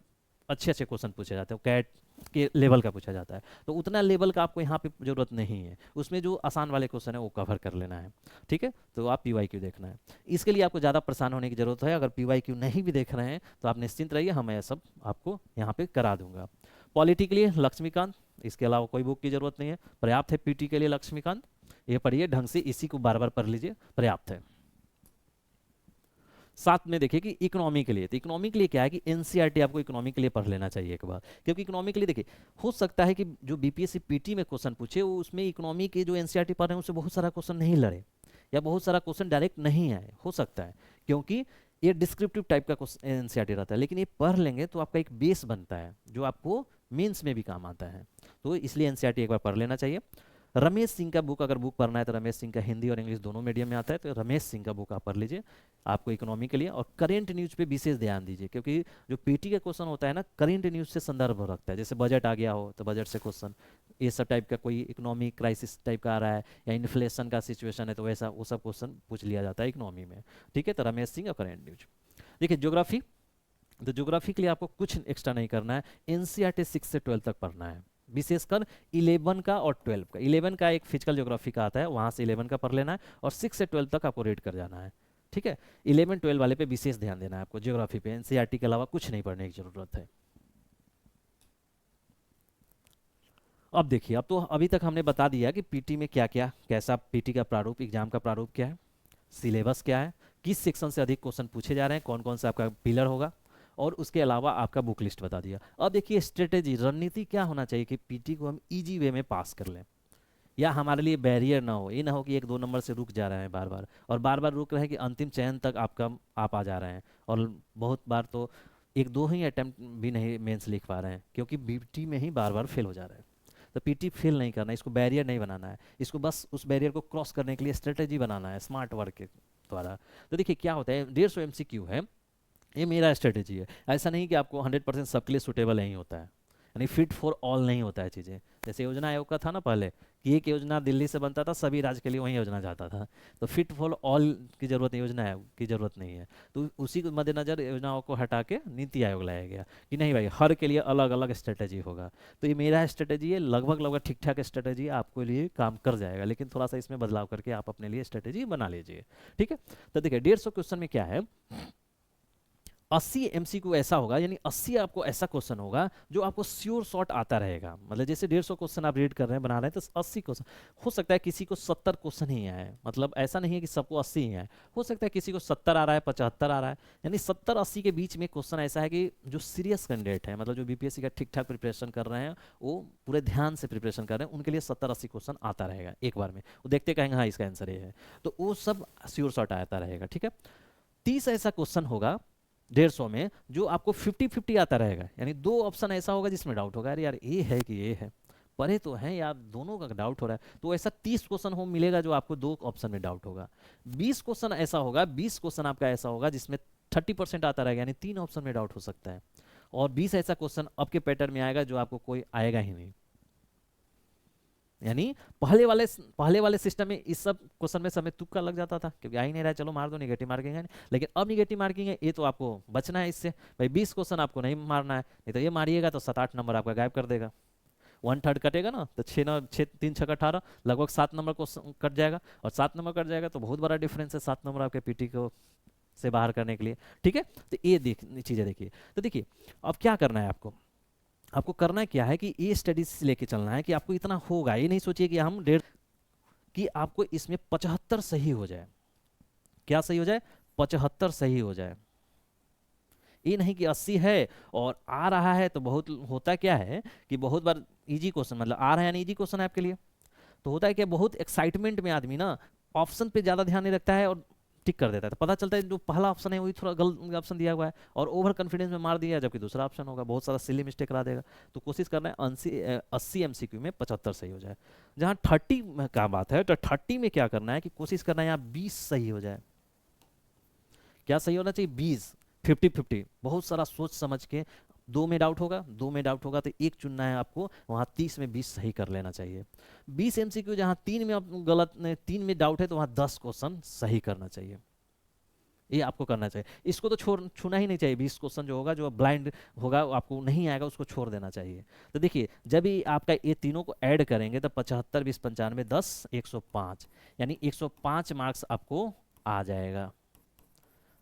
अच्छे अच्छे क्वेश्चन पूछे जाते हैं, कैट के लेवल का पूछा जाता है, तो उतना लेवल का आपको यहाँ पे जरूरत नहीं है, उसमें जो आसान वाले क्वेश्चन है वो कवर कर लेना है। ठीक है, तो आप पीवाईक्यू देखना है, इसके लिए आपको ज़्यादा परेशान होने की जरूरत है। अगर पीवाईक्यू नहीं भी देख रहे हैं तो आप निश्चिंत रहिए, हम यह सब आपको यहाँ पे करा दूंगा। पॉलिटी के लिए लक्ष्मीकांत, इसके अलावा कोई बुक की जरूरत नहीं है, पर्याप्त है। पीटी के लिए लक्ष्मीकांत, ये पढ़िए ढंग से, इसी को बार बार पढ़ लीजिए, पर्याप्त है। साथ में देखिए कि इकोनॉमी के लिए, तो इकोनॉमी के लिए क्या है कि एनसीईआरटी आपको इकोनॉमी के लिए पढ़ लेना चाहिए एक बार, क्योंकि इकोनॉमी के लिए देखिए हो सकता है कि जो बीपीएससी पीटी में क्वेश्चन पूछे वो उसमें इकोनॉमी के जो एनसीईआरटी पढ़ रहे हैं उससे बहुत सारा क्वेश्चन नहीं लड़े, या बहुत सारा क्वेश्चन डायरेक्ट नहीं आए, हो सकता है, क्योंकि ये डिस्क्रिप्टिव टाइप का एनसीईआरटी रहता है। लेकिन ये पढ़ लेंगे तो आपका एक बेस बनता है जो आपको मेंस में भी काम आता है, तो इसलिए एनसीईआरटी एक बार पढ़ लेना चाहिए। रमेश सिंह का बुक अगर बुक पढ़ना है तो रमेश सिंह का हिंदी और इंग्लिश दोनों मीडियम में आता है, तो रमेश सिंह का बुक आप पढ़ लीजिए आपको इकोनॉमी के लिए। और करेंट न्यूज पे विशेष ध्यान दीजिए, क्योंकि जो पीटी का क्वेश्चन होता है ना, करेंट न्यूज से संदर्भ रखता है, जैसे बजट आ गया हो तो बजट से क्वेश्चन, ये सब टाइप का कोई इकोनॉमिक क्राइसिस टाइप का आ रहा है या इन्फ्लेशन का सिचुएशन है तो वैसा वो सब क्वेश्चन पूछ लिया जाता है इकोनॉमी में। ठीक है, तो रमेश सिंह और करेंट न्यूज। देखिए ज्योग्राफी, तो ज्योग्राफी के लिए आपको कुछ एक्स्ट्रा नहीं करना है, एनसीईआरटी 6 से 12 तक पढ़ना है, विशेषकर 11 का और 12 का। 11 का एक फिजिकल ज्योग्राफी का आता है, वहाँ से 11 का पढ़ लेना है, और 6 से 12 तक आपको रीड कर जाना है। ठीक है, 11 12 वाले पे विशेष ध्यान देना है आपको, ज्योग्राफी पे एनसीईआरटी के अलावा कुछ नहीं पढ़ने की जरूरत है। अब देखिए, अब तो अभी तक हमने बता दिया कि पीटी में क्या क्या, कैसा पीटी का प्रारूप, एग्जाम का प्रारूप क्या है, सिलेबस क्या है, किस सेक्शन से अधिक क्वेश्चन पूछे जा रहे हैं, कौन कौन सा आपका पिलर होगा, और उसके अलावा आपका बुक लिस्ट बता दिया। अब देखिए स्ट्रेटेजी, रणनीति क्या होना चाहिए कि पीटी को हम इजी वे में पास कर लें, या हमारे लिए बैरियर ना हो, ये ना हो कि 1 2 नंबर से रुक जा रहे हैं बार बार, और बार बार रुक रहे हैं कि अंतिम चयन तक आपका आप आ जा रहे हैं, और बहुत बार तो 1 2 ही अटेम्प्ट भी नहीं मेंस लिख पा रहे हैं, क्योंकि पीटी में ही बार बार फेल हो जा रहे हैं। तो पीटी फेल नहीं करना, इसको बैरियर नहीं बनाना है, इसको बस उस बैरियर को क्रॉस करने के लिए स्ट्रेटेजी बनाना है स्मार्ट वर्क के द्वारा। तो देखिए क्या होता है, 150 एमसीक्यू है, ये मेरा स्ट्रेटेजी है। ऐसा नहीं कि आपको 100% सबके लिए सूटेबल नहीं होता है, यानी फिट फॉर ऑल नहीं होता है चीज़ें। जैसे योजना आयोग का था ना पहले, कि एक योजना दिल्ली से बनता था, सभी राज्य के लिए वही योजना जाता था, तो फिट फॉर ऑल की जरूरत नहीं, योजना आयोग की जरूरत नहीं है। तो उसी को मद्देनजर योजनाओं को हटा के नीति आयोग लाया गया कि नहीं भाई हर के लिए अलग अलग स्ट्रेटेजी होगा। तो ये मेरा स्ट्रेटेजी है, लगभग लगभग ठीक ठाक स्ट्रेटेजी आपको लिए काम कर जाएगा, लेकिन थोड़ा सा इसमें बदलाव करके आप अपने लिए स्ट्रेटेजी बना लीजिए। ठीक है, तो देखिए 150 क्वेश्चन में क्या है, 80 एमसीक्यू ऐसा होगा, यानी 80 आपको ऐसा क्वेश्चन होगा जो आपको श्योर शॉट आता रहेगा। मतलब जैसे 150 क्वेश्चन आप रीड कर रहे हैं, बना रहे हैं, तो 80 क्वेश्चन हो सकता है किसी को 70 क्वेश्चन ही आए, मतलब ऐसा नहीं है कि सबको 80 ही आए, हो सकता है किसी को 70 आ रहा है, 75 आ रहा है, यानी 70 80 के बीच में क्वेश्चन ऐसा है कि जो सीरियस कैंडिडेट है, मतलब जो बीपीएससी का ठीक ठाक प्रिपरेशन कर रहे हैं, वो पूरे ध्यान से प्रिपरेशन कर रहे हैं, उनके लिए 70 80 क्वेश्चन आता रहेगा एक बार में, वो देखते कहेंगे हाँ इसका आंसर ये है, तो वो सब श्योर शॉट आता रहेगा। ठीक है, 30 ऐसा क्वेश्चन होगा 150 में जो आपको 50-50 आता रहेगा, यानी 2 ऑप्शन ऐसा होगा जिसमें डाउट होगा, अरे यार ये है कि ये है, पढ़े तो हैं यार, दोनों का डाउट हो रहा है, तो ऐसा 30 क्वेश्चन हो मिलेगा जो आपको 2 ऑप्शन में डाउट होगा। 20 क्वेश्चन ऐसा होगा, 20 क्वेश्चन आपका ऐसा होगा जिसमें 30% आता रहेगा, यानी 3 ऑप्शन में डाउट हो सकता है, और 20 ऐसा क्वेश्चन आपके पैटर्न में आएगा जो आपको कोई आएगा ही नहीं। यानी पहले वाले सिस्टम में इस सब क्वेश्चन में समय तुक्का लग जाता था, क्योंकि आ ही नहीं रहा है, चलो मार दो, निगेटिव मार्किंग है, लेकिन अब निगेटिव मार्किंग है, ये तो आपको बचना है इससे भाई। 20 क्वेश्चन आपको नहीं मारना है, नहीं तो ये मारिएगा तो 7 8 नंबर आपका गायब कर देगा। 1/3 कटेगा ना, तो 6 3 6 18 लगभग 7 नंबर को कट जाएगा, और 7 नंबर कट जाएगा तो बहुत बड़ा डिफरेंस है 7 नंबर आपके पीटी को से बाहर करने के लिए। ठीक है, तो ये चीज़ें देखिए। तो देखिए अब क्या करना है आपको, आपको करना क्या है कि ये स्टडीज लेके चलना है कि आपको इतना होगा, ये नहीं सोचिए कि हम 150, कि आपको इसमें 75 सही हो जाए। क्या सही हो जाए? 75 सही हो जाए, ये नहीं कि 80 है और आ रहा है। तो बहुत होता क्या है कि बहुत बार इजी क्वेश्चन, मतलब आ रहा है यानी इजी क्वेश्चन है आपके लिए, तो होता है कि बहुत एक्साइटमेंट में आदमी ना ऑप्शन पे ज़्यादा ध्यान नहीं रखता है और टिक कर देता है, तो पता चलता है जो पहला ऑप्शन है वही थोड़ा गलत ऑप्शन दिया हुआ है, और ओवर कॉन्फिडेंस में मार दिया, जबकि दूसरा ऑप्शन होगा, बहुत सारा सिली मिस्टेक करा देगा। तो कोशिश करना है 80 एमसीक्यू में 75 सही हो जाए। जहाँ 30 का बात है, तो 30 में क्या करना है कि कोशिश करना है यहाँ 20 सही हो जाए। क्या सही होना चाहिए? 20, 50-50, बहुत सारा सोच समझ के। दो में डाउट होगा, दो में डाउट होगा तो एक चुनना है आपको, वहाँ 30 में 20 सही कर लेना चाहिए। 20 एमसीक्यू जहाँ 3 में आप गलत, 3 में डाउट है तो वहाँ 10 क्वेश्चन सही करना चाहिए। ये आपको करना चाहिए, इसको तो छोड़ छूना ही नहीं चाहिए। 20 क्वेश्चन जो होगा, जो ब्लाइंड होगा, वो आपको नहीं आएगा, उसको छोड़ देना चाहिए। तो देखिए, जब भी आपका ये तीनों को ऐड करेंगे तो 75, 20, 95, 10, 105, यानी 105 मार्क्स आपको आ जाएगा।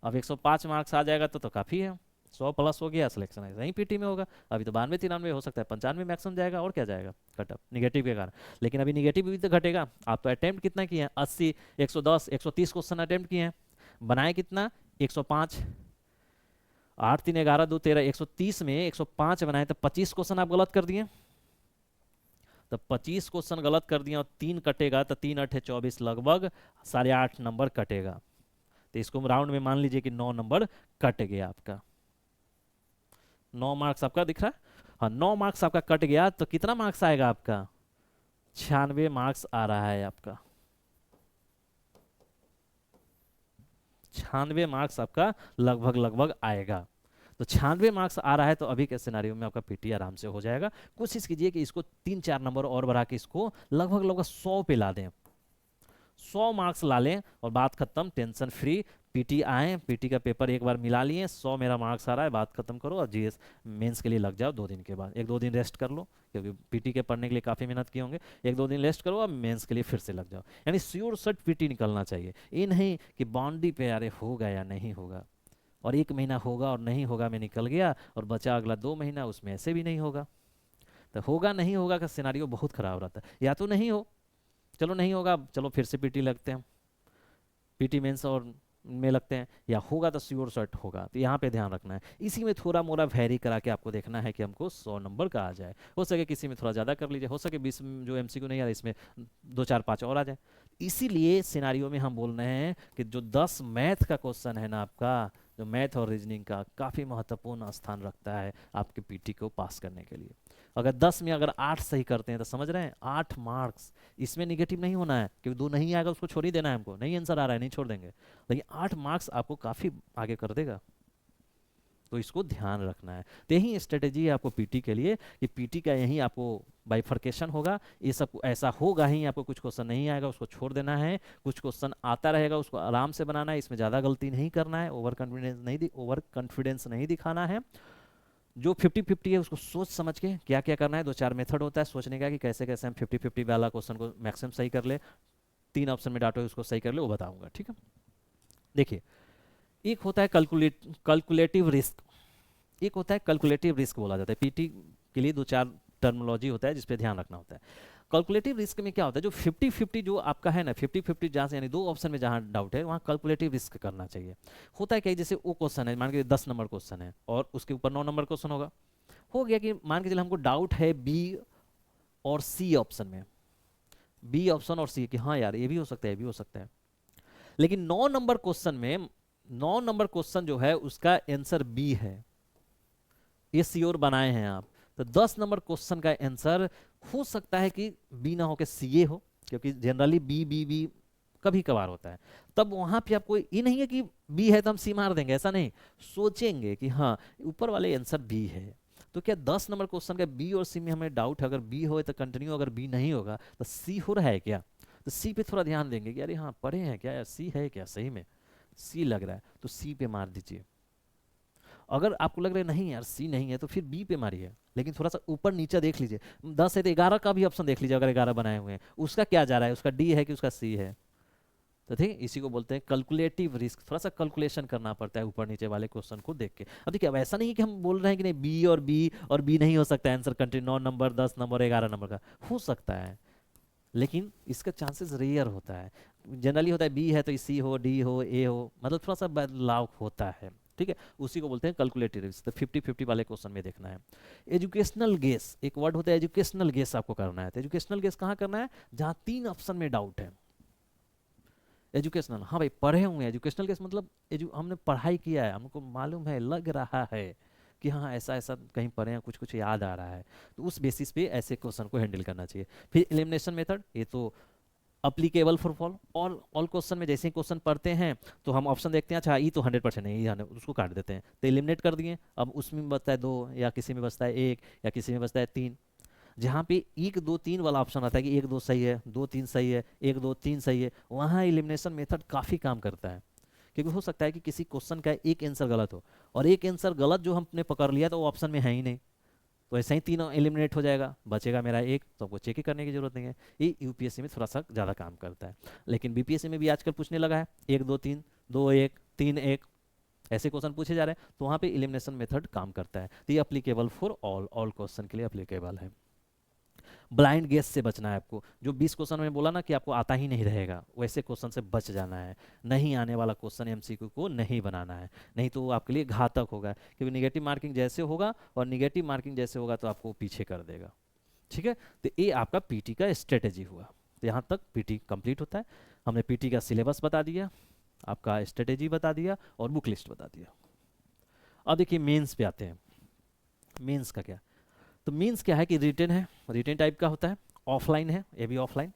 अब 105 मार्क्स आ जाएगा तो काफ़ी है, 100 प्लस हो गया, सिलेक्शन यहीं पीटी में होगा। अभी तो 92, 93 हो सकता है, 95 मैक्सिमम जाएगा, और क्या जाएगा कट ऑफ निगेटिव के कारण। लेकिन अभी निगेटिव भी तो घटेगा। आप तो अटेम्प्ट कितना किए हैं? 80, 110, 130 क्वेश्चन अटेम्प्ट किए हैं, बनाए कितना? 105। 8, 3, 11, 2, 13, 130 में 105 बनाए तो 25 क्वेश्चन आप गलत कर दिए। तो 25 क्वेश्चन गलत कर दिए और 3 कटेगा तो 3 8 24, लगभग 8.5 नंबर कटेगा। तो इसको राउंड में मान लीजिए कि 9 नंबर कट गया आपका। 9 मार्क्स आपका दिख रहा है? हाँ, 9 मार्क्स आपका कट गया तो कितना मार्क्स आएगा आपका? 96 मार्क्स आ रहा है आपका। 96 मार्क्स आपका लगभग लगभग आएगा। तो 96 मार्क्स आ रहा है तो अभी के सिनारियो में आपका पीटी आराम से हो जाएगा। कोशिश कीजिए कि इसको 3-4 नंबर और बढ़ा के इसको लगभग लगभग 100 पे ला दें, 100 मार्क्स ला लें और बात खत्म, टेंशन फ्री। पीटी आए, पीटी का पेपर एक बार मिला लिए, 100 मेरा मार्क्स आ रहा है, बात खत्म करो और जीएस मेंस के लिए लग जाओ 2 दिन के बाद। 1-2 दिन रेस्ट कर लो, क्योंकि पीटी के पढ़ने के लिए काफ़ी मेहनत किए होंगे। 1-2 दिन रेस्ट करो और मेंस के लिए फिर से लग जाओ। यानी श्योर शर्ट पीटी निकलना चाहिए। ये नहीं कि बाउंड्री पे यार होगा या नहीं होगा, और 1 महीना होगा और नहीं होगा में निकल गया, और बचा अगला 2 महीना, उसमें ऐसे भी नहीं होगा। तो होगा नहीं होगा का सिनारियो बहुत खराब रहता है। या तो नहीं हो, चलो नहीं होगा, चलो फिर से पीटी लगते हैं, पीटी मेंस और में लगते हैं, या होगा तो श्योर शॉट होगा। तो यहाँ पे ध्यान रखना है। इसी में थोड़ा मोड़ा वेरी करा के आपको देखना है कि हमको 100 नंबर का आ जाए। हो सके किसी में थोड़ा ज़्यादा कर लीजिए, हो सके 20 जो एमसीक्यू नहीं आ रहा इसमें 2, 4, 5 और आ जाए। इसीलिए सिनारियो में हम बोल रहे हैं कि जो 10 मैथ का क्वेश्चन है ना आपका, जो मैथ और रीजनिंग का काफ़ी महत्वपूर्ण स्थान रखता है आपके पीटी को पास करने के लिए। अगर 10 में अगर 8 सही करते हैं तो समझ रहे हैं 8 मार्क्स, इसमें निगेटिव नहीं होना है, क्योंकि 2 नहीं आएगा उसको छोड़ ही देना है हमको, नहीं आंसर आ रहा है नहीं छोड़ देंगे, लेकिन 8 मार्क्स आपको काफ़ी आगे कर देगा। तो इसको ध्यान रखना है। तो यही स्ट्रेटेजी है आपको पीटी के लिए, कि पीटी का यही आपको बाइफर्केशन होगा। ये सब ऐसा होगा ही, आपको कुछ क्वेश्चन नहीं आएगा उसको छोड़ देना है, कुछ क्वेश्चन आता रहेगा उसको आराम से बनाना है, इसमें ज़्यादा गलती नहीं करना है, ओवर कॉन्फिडेंस नहीं दिखाना है। जो 50-50 है उसको सोच समझ के क्या क्या करना है। 2-4 मेथड होता है सोचने का कि कैसे कैसे हम 50-50 वाला क्वेश्चन को मैक्सिमम सही कर ले, 3 ऑप्शन में डाटो उसको सही कर ले, वो बताऊंगा, ठीक है। देखिए, एक होता है कैलकुलेटिव रिस्क, एक होता है कैलकुलेटिव रिस्क बोला जाता है। पीटी के लिए 2-4 टर्मिनोलॉजी होता है जिसपे ध्यान रखना होता है। कैलकुलेटिव रिस्क में क्या होता है, जो 50-50 जो आपका है ना, 50-50 जहाँ से यानी 2 ऑप्शन में जहाँ डाउट है वहाँ कैलकुलेटिव रिस्क करना चाहिए। होता है क्या, जैसे वो क्वेश्चन है, मान के 10 नंबर क्वेश्चन है और उसके ऊपर 9 नंबर क्वेश्चन होगा। हो गया कि मान के चलिए हमको डाउट है बी और सी ऑप्शन में, बी ऑप्शन और सी, कि हाँ यार ये भी हो सकता है, ये भी हो सकता है। लेकिन 9 नंबर क्वेश्चन में, 9 नंबर क्वेश्चन जो है उसका आंसर बी है, ये श्योर बनाए हैं आप। तो 10 नंबर क्वेश्चन का आंसर हो सकता है कि बी ना हो के सी हो, क्योंकि जनरली बी बी बी कभी कभार होता है। तब वहां पे आपको ये नहीं है कि बी है तो हम सी मार देंगे, ऐसा नहीं, सोचेंगे कि हाँ ऊपर वाले आंसर बी है। तो क्या 10 नंबर क्वेश्चन का बी और सी में हमें डाउट है, अगर बी हो तो कंटिन्यू, अगर बी नहीं होगा तो सी हो रहा है क्या, तो सी पे थोड़ा ध्यान देंगे कि अरे हाँ पढ़े हैं क्या यार, सी है क्या, सही में सी लग रहा है तो सी पे मार दीजिए। अगर आपको लग रहा है नहीं यार सी नहीं है तो फिर बी पे मारिए, लेकिन थोड़ा सा ऊपर नीचे देख लीजिए। 10 है तो 11 का भी ऑप्शन देख लीजिए, अगर 11 बनाए हुए हैं उसका क्या जा रहा है, उसका डी है कि उसका सी है। तो ठीक, इसी को बोलते हैं कैलकुलेटिव रिस्क। थोड़ा सा कैलकुलेशन करना पड़ता है ऊपर नीचे वाले क्वेश्चन को देख के। अब देखिए, अब ऐसा नहीं है कि हम बोल रहे हैं कि नहीं बी और बी नहीं हो सकता answer continue, 9 number 10 number 11 number का हो सकता है, लेकिन इसका चांसेस रेयर होता है। जनरली होता है बी है तो सी हो, डी हो, ए हो, मतलब थोड़ा सा बदलाव होता है, ठीक है। उसी को बोलते हैं कैलकुलेटिव रिस्क। तो 50-50 वाले क्वेश्चन में देखना है। एजुकेशनल गेस, एक वर्ड होता है एजुकेशनल गेस, आपको करना है। तो एजुकेशनल गेस कहाँ करना है, जहाँ 3 ऑप्शन में डाउट है। एजुकेशनल, हाँ भाई पढ़े हुए हैं, एजुकेशनल केस मतलब हमने पढ़ाई किया है, हमको मालूम है, लग रहा है कि हाँ ऐसा ऐसा कहीं पढ़े हैं, कुछ कुछ याद आ रहा है, तो उस बेसिस पे ऐसे क्वेश्चन को हैंडल करना चाहिए। फिर एलिमिनेशन मेथड, ये तो applicable for all all question में जैसे ही क्वेश्चन पढ़ते हैं तो हम ऑप्शन देखते हैं, अच्छा ई तो 100% है, ये उसको काट देते हैं, तो एलिमिनेट कर दिए। अब उसमें बचता है 2, या किसी में बचता है 1, या किसी में बचता है 3। जहाँ पे 1 2 3 वाला ऑप्शन आता है कि 1 2 सही है, 2 3 सही है, 1 2 3 सही है, वहाँ एलिमिनेशन मेथड काफ़ी काम करता है। क्योंकि हो सकता है कि किसी क्वेश्चन का एक आंसर गलत हो, और एक आंसर गलत जो हमने पकड़ लिया तो वो ऑप्शन में है ही नहीं, तो ऐसे ही तीनों एलिमिनेट हो जाएगा, बचेगा मेरा एक, तो आपको चेक ही करने की जरूरत नहीं है। ये यूपीएससी में थोड़ा सा ज़्यादा काम करता है, लेकिन बीपीएससी में भी आजकल पूछने लगा है 1 2 3 2 1 3 1, ऐसे क्वेश्चन पूछे जा रहे हैं, तो वहाँ पे एलिमिनेशन मेथड काम करता है। तो ये applicable for all all question के लिए अप्लीकेबल है। ब्लाइंड गेस से बचना है आपको, जो 20 क्वेश्चन में बोला ना कि आपको आता ही नहीं रहेगा, वैसे क्वेश्चन से बच जाना है। नहीं आने वाला क्वेश्चन एमसीक्यू को नहीं बनाना है, नहीं तो वो आपके लिए घातक होगा, क्योंकि निगेटिव मार्किंग जैसे होगा, और निगेटिव मार्किंग जैसे होगा तो आपको पीछे कर देगा। ठीक है, तो ये आपका पीटी का स्ट्रेटेजी हुआ। तो यहाँ तक पीटी कंप्लीट होता है। हमने पीटी का सिलेबस बता दिया, आपका स्ट्रेटेजी बता दिया, और बुक लिस्ट बता दिया। अब देखिए मेंस पे आते हैं। मेंस का क्या, तो मीन्स क्या है कि रिटन है, रिटन टाइप का होता है, ऑफलाइन है, ये भी offline.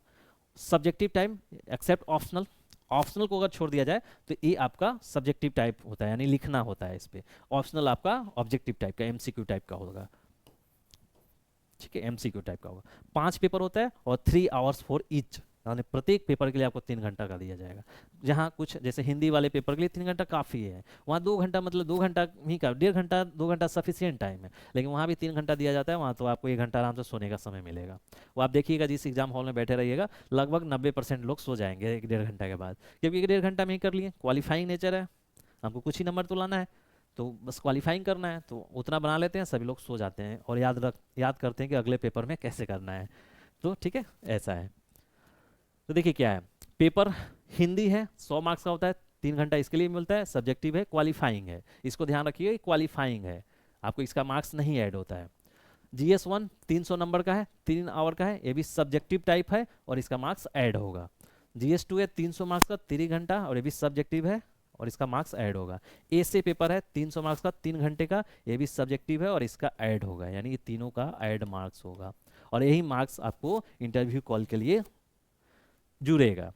Subjective type except optional, optional को अगर छोड़ दिया जाए तो ये आपका सब्जेक्टिव टाइप होता है, यानी लिखना होता है इस पे। ऑप्शनल आपका ऑब्जेक्टिव टाइप का, एमसीक्यू टाइप का होगा। ठीक है, एमसीक्यू टाइप का होगा। 5 पेपर होता है और 3 आवर्स फॉर ईच, यानी प्रत्येक पेपर के लिए आपको 3 घंटा का दिया जाएगा। जहाँ कुछ जैसे हिंदी वाले पेपर के लिए 3 घंटा काफ़ी है, वहाँ 2 घंटा मतलब 2 घंटा ही का, 1.5 घंटा 2 घंटा सफिशियंट टाइम है, लेकिन वहाँ भी 3 घंटा दिया जाता है। वहाँ तो आपको 1 घंटा आराम से सोने का समय मिलेगा। वो आप देखिएगा जिस एग्जाम हॉल में बैठे रहिएगा, लगभग 90% लोग सो जाएंगे 1.5 घंटा के बाद, क्योंकि 1.5 घंटा में ही कर लिए। क्वालिफाइंग नेचर है, हमको कुछ ही नंबर तो लाना है, तो बस क्वालिफाइंग करना है, तो उतना बना लेते हैं, सभी लोग सो जाते हैं और याद करते हैं कि अगले पेपर में कैसे करना है। तो ठीक है, ऐसा है। तो देखिए क्या है, पेपर हिंदी है, 100 मार्क्स का होता है, 3 घंटा इसके लिए मिलता है। सब्जेक्टिव है, क्वालिफाइंग है, इसको ध्यान रखिए, क्वालिफाइंग है, आपको इसका मार्क्स नहीं ऐड होता है। GS1 300 नंबर का है, 3 आवर का है, ये भी सब्जेक्टिव टाइप है और इसका मार्क्स ऐड होगा। GS2 है 300 मार्क्स का, 3 घंटा, और ये भी सब्जेक्टिव है और इसका मार्क्स ऐड होगा। ऐसे पेपर है 300 मार्क्स का, 3 घंटे का, ये भी सब्जेक्टिव है और इसका ऐड होगा, यानी ये तीनों का ऐड मार्क्स होगा, और यही मार्क्स आपको इंटरव्यू कॉल के लिए जुड़ेगा।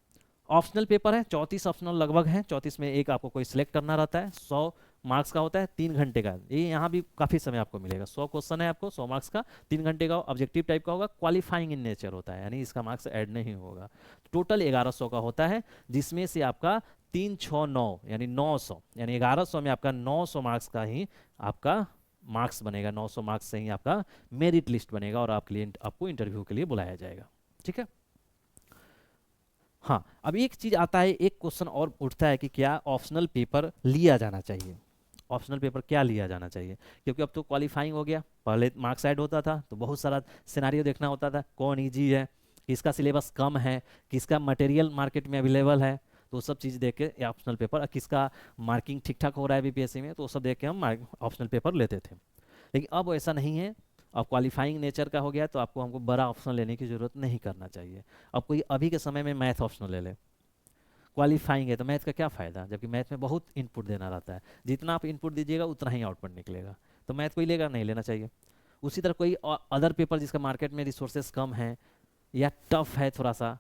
ऑप्शनल पेपर है, 34 ऑप्शनल लगभग हैं, 34 में एक आपको कोई सिलेक्ट करना रहता है। 100 मार्क्स का होता है, 3 घंटे का, ये यहाँ भी काफ़ी समय आपको मिलेगा। 100 क्वेश्चन है आपको, 100 मार्क्स का, 3 घंटे का, ऑब्जेक्टिव टाइप का होगा, क्वालिफाइंग इन नेचर होता है, यानी इसका मार्क्स ऐड नहीं होगा। टोटल 1100 का होता है, जिसमें से आपका 3 6 9 यानी 900, यानी 1100 में आपका 900 मार्क्स का ही आपका मार्क्स बनेगा। 900 मार्क्स से ही आपका मेरिट लिस्ट बनेगा और आपको इंटरव्यू के लिए बुलाया जाएगा। ठीक है, हाँ। अब एक चीज आता है, एक क्वेश्चन और उठता है कि क्या ऑप्शनल पेपर लिया जाना चाहिए। ऑप्शनल पेपर क्या लिया जाना चाहिए, क्योंकि अब तो क्वालिफाइंग हो गया, पहले मार्क्स ऐड होता था तो बहुत सारा सिनारियो देखना होता था, कौन इजी है, किसका सिलेबस कम है, किसका मटेरियल मार्केट में अवेलेबल है, तो सब चीज़ देख के ऑप्शनल पेपर, किसका मार्किंग ठीक ठाक हो रहा है बीपीएससी में, तो सब देख के हम ऑप्शनल पेपर लेते थे। लेकिन अब ऐसा नहीं है, अब क्वालिफाइंग नेचर का हो गया, तो आपको हमको बड़ा ऑप्शन लेने की जरूरत नहीं करना चाहिए। अब कोई अभी के समय में मैथ ऑप्शनल ले ले, क्वालिफाइंग है तो मैथ का क्या फ़ायदा, जबकि मैथ में बहुत इनपुट देना रहता है, जितना आप इनपुट दीजिएगा उतना ही आउटपुट निकलेगा, तो मैथ कोई लेगा, नहीं लेना चाहिए। उसी तरह कोई अदर पेपर जिसका मार्केट में रिसोर्सेज कम है या टफ है थोड़ा सा,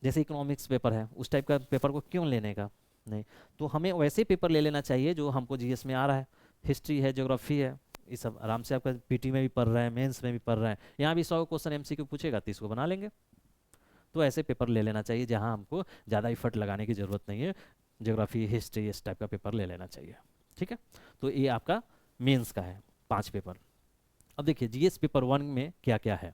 जैसे इकोनॉमिक्स पेपर है, उस टाइप का पेपर को क्यों लेने का, नहीं। तो हमें वैसे पेपर ले लेना चाहिए जो हमको जीएस में आ रहा है, हिस्ट्री है, ज्योग्राफी है, ये सब आराम से आपका पीटी में भी पढ़ रहे हैं, मेंस में भी पढ़ रहे हैं, यहाँ भी 100 क्वेश्चन एमसीक्यू पूछेगा, 30 को बना लेंगे। तो ऐसे पेपर ले लेना चाहिए जहाँ हमको ज़्यादा इफर्ट लगाने की ज़रूरत नहीं है, ज्योग्राफी, हिस्ट्री, इस टाइप का पेपर ले लेना चाहिए। ठीक है, तो ये आपका मेंस का है 5 पेपर। अब देखिए जीएस पेपर 1 में क्या क्या है।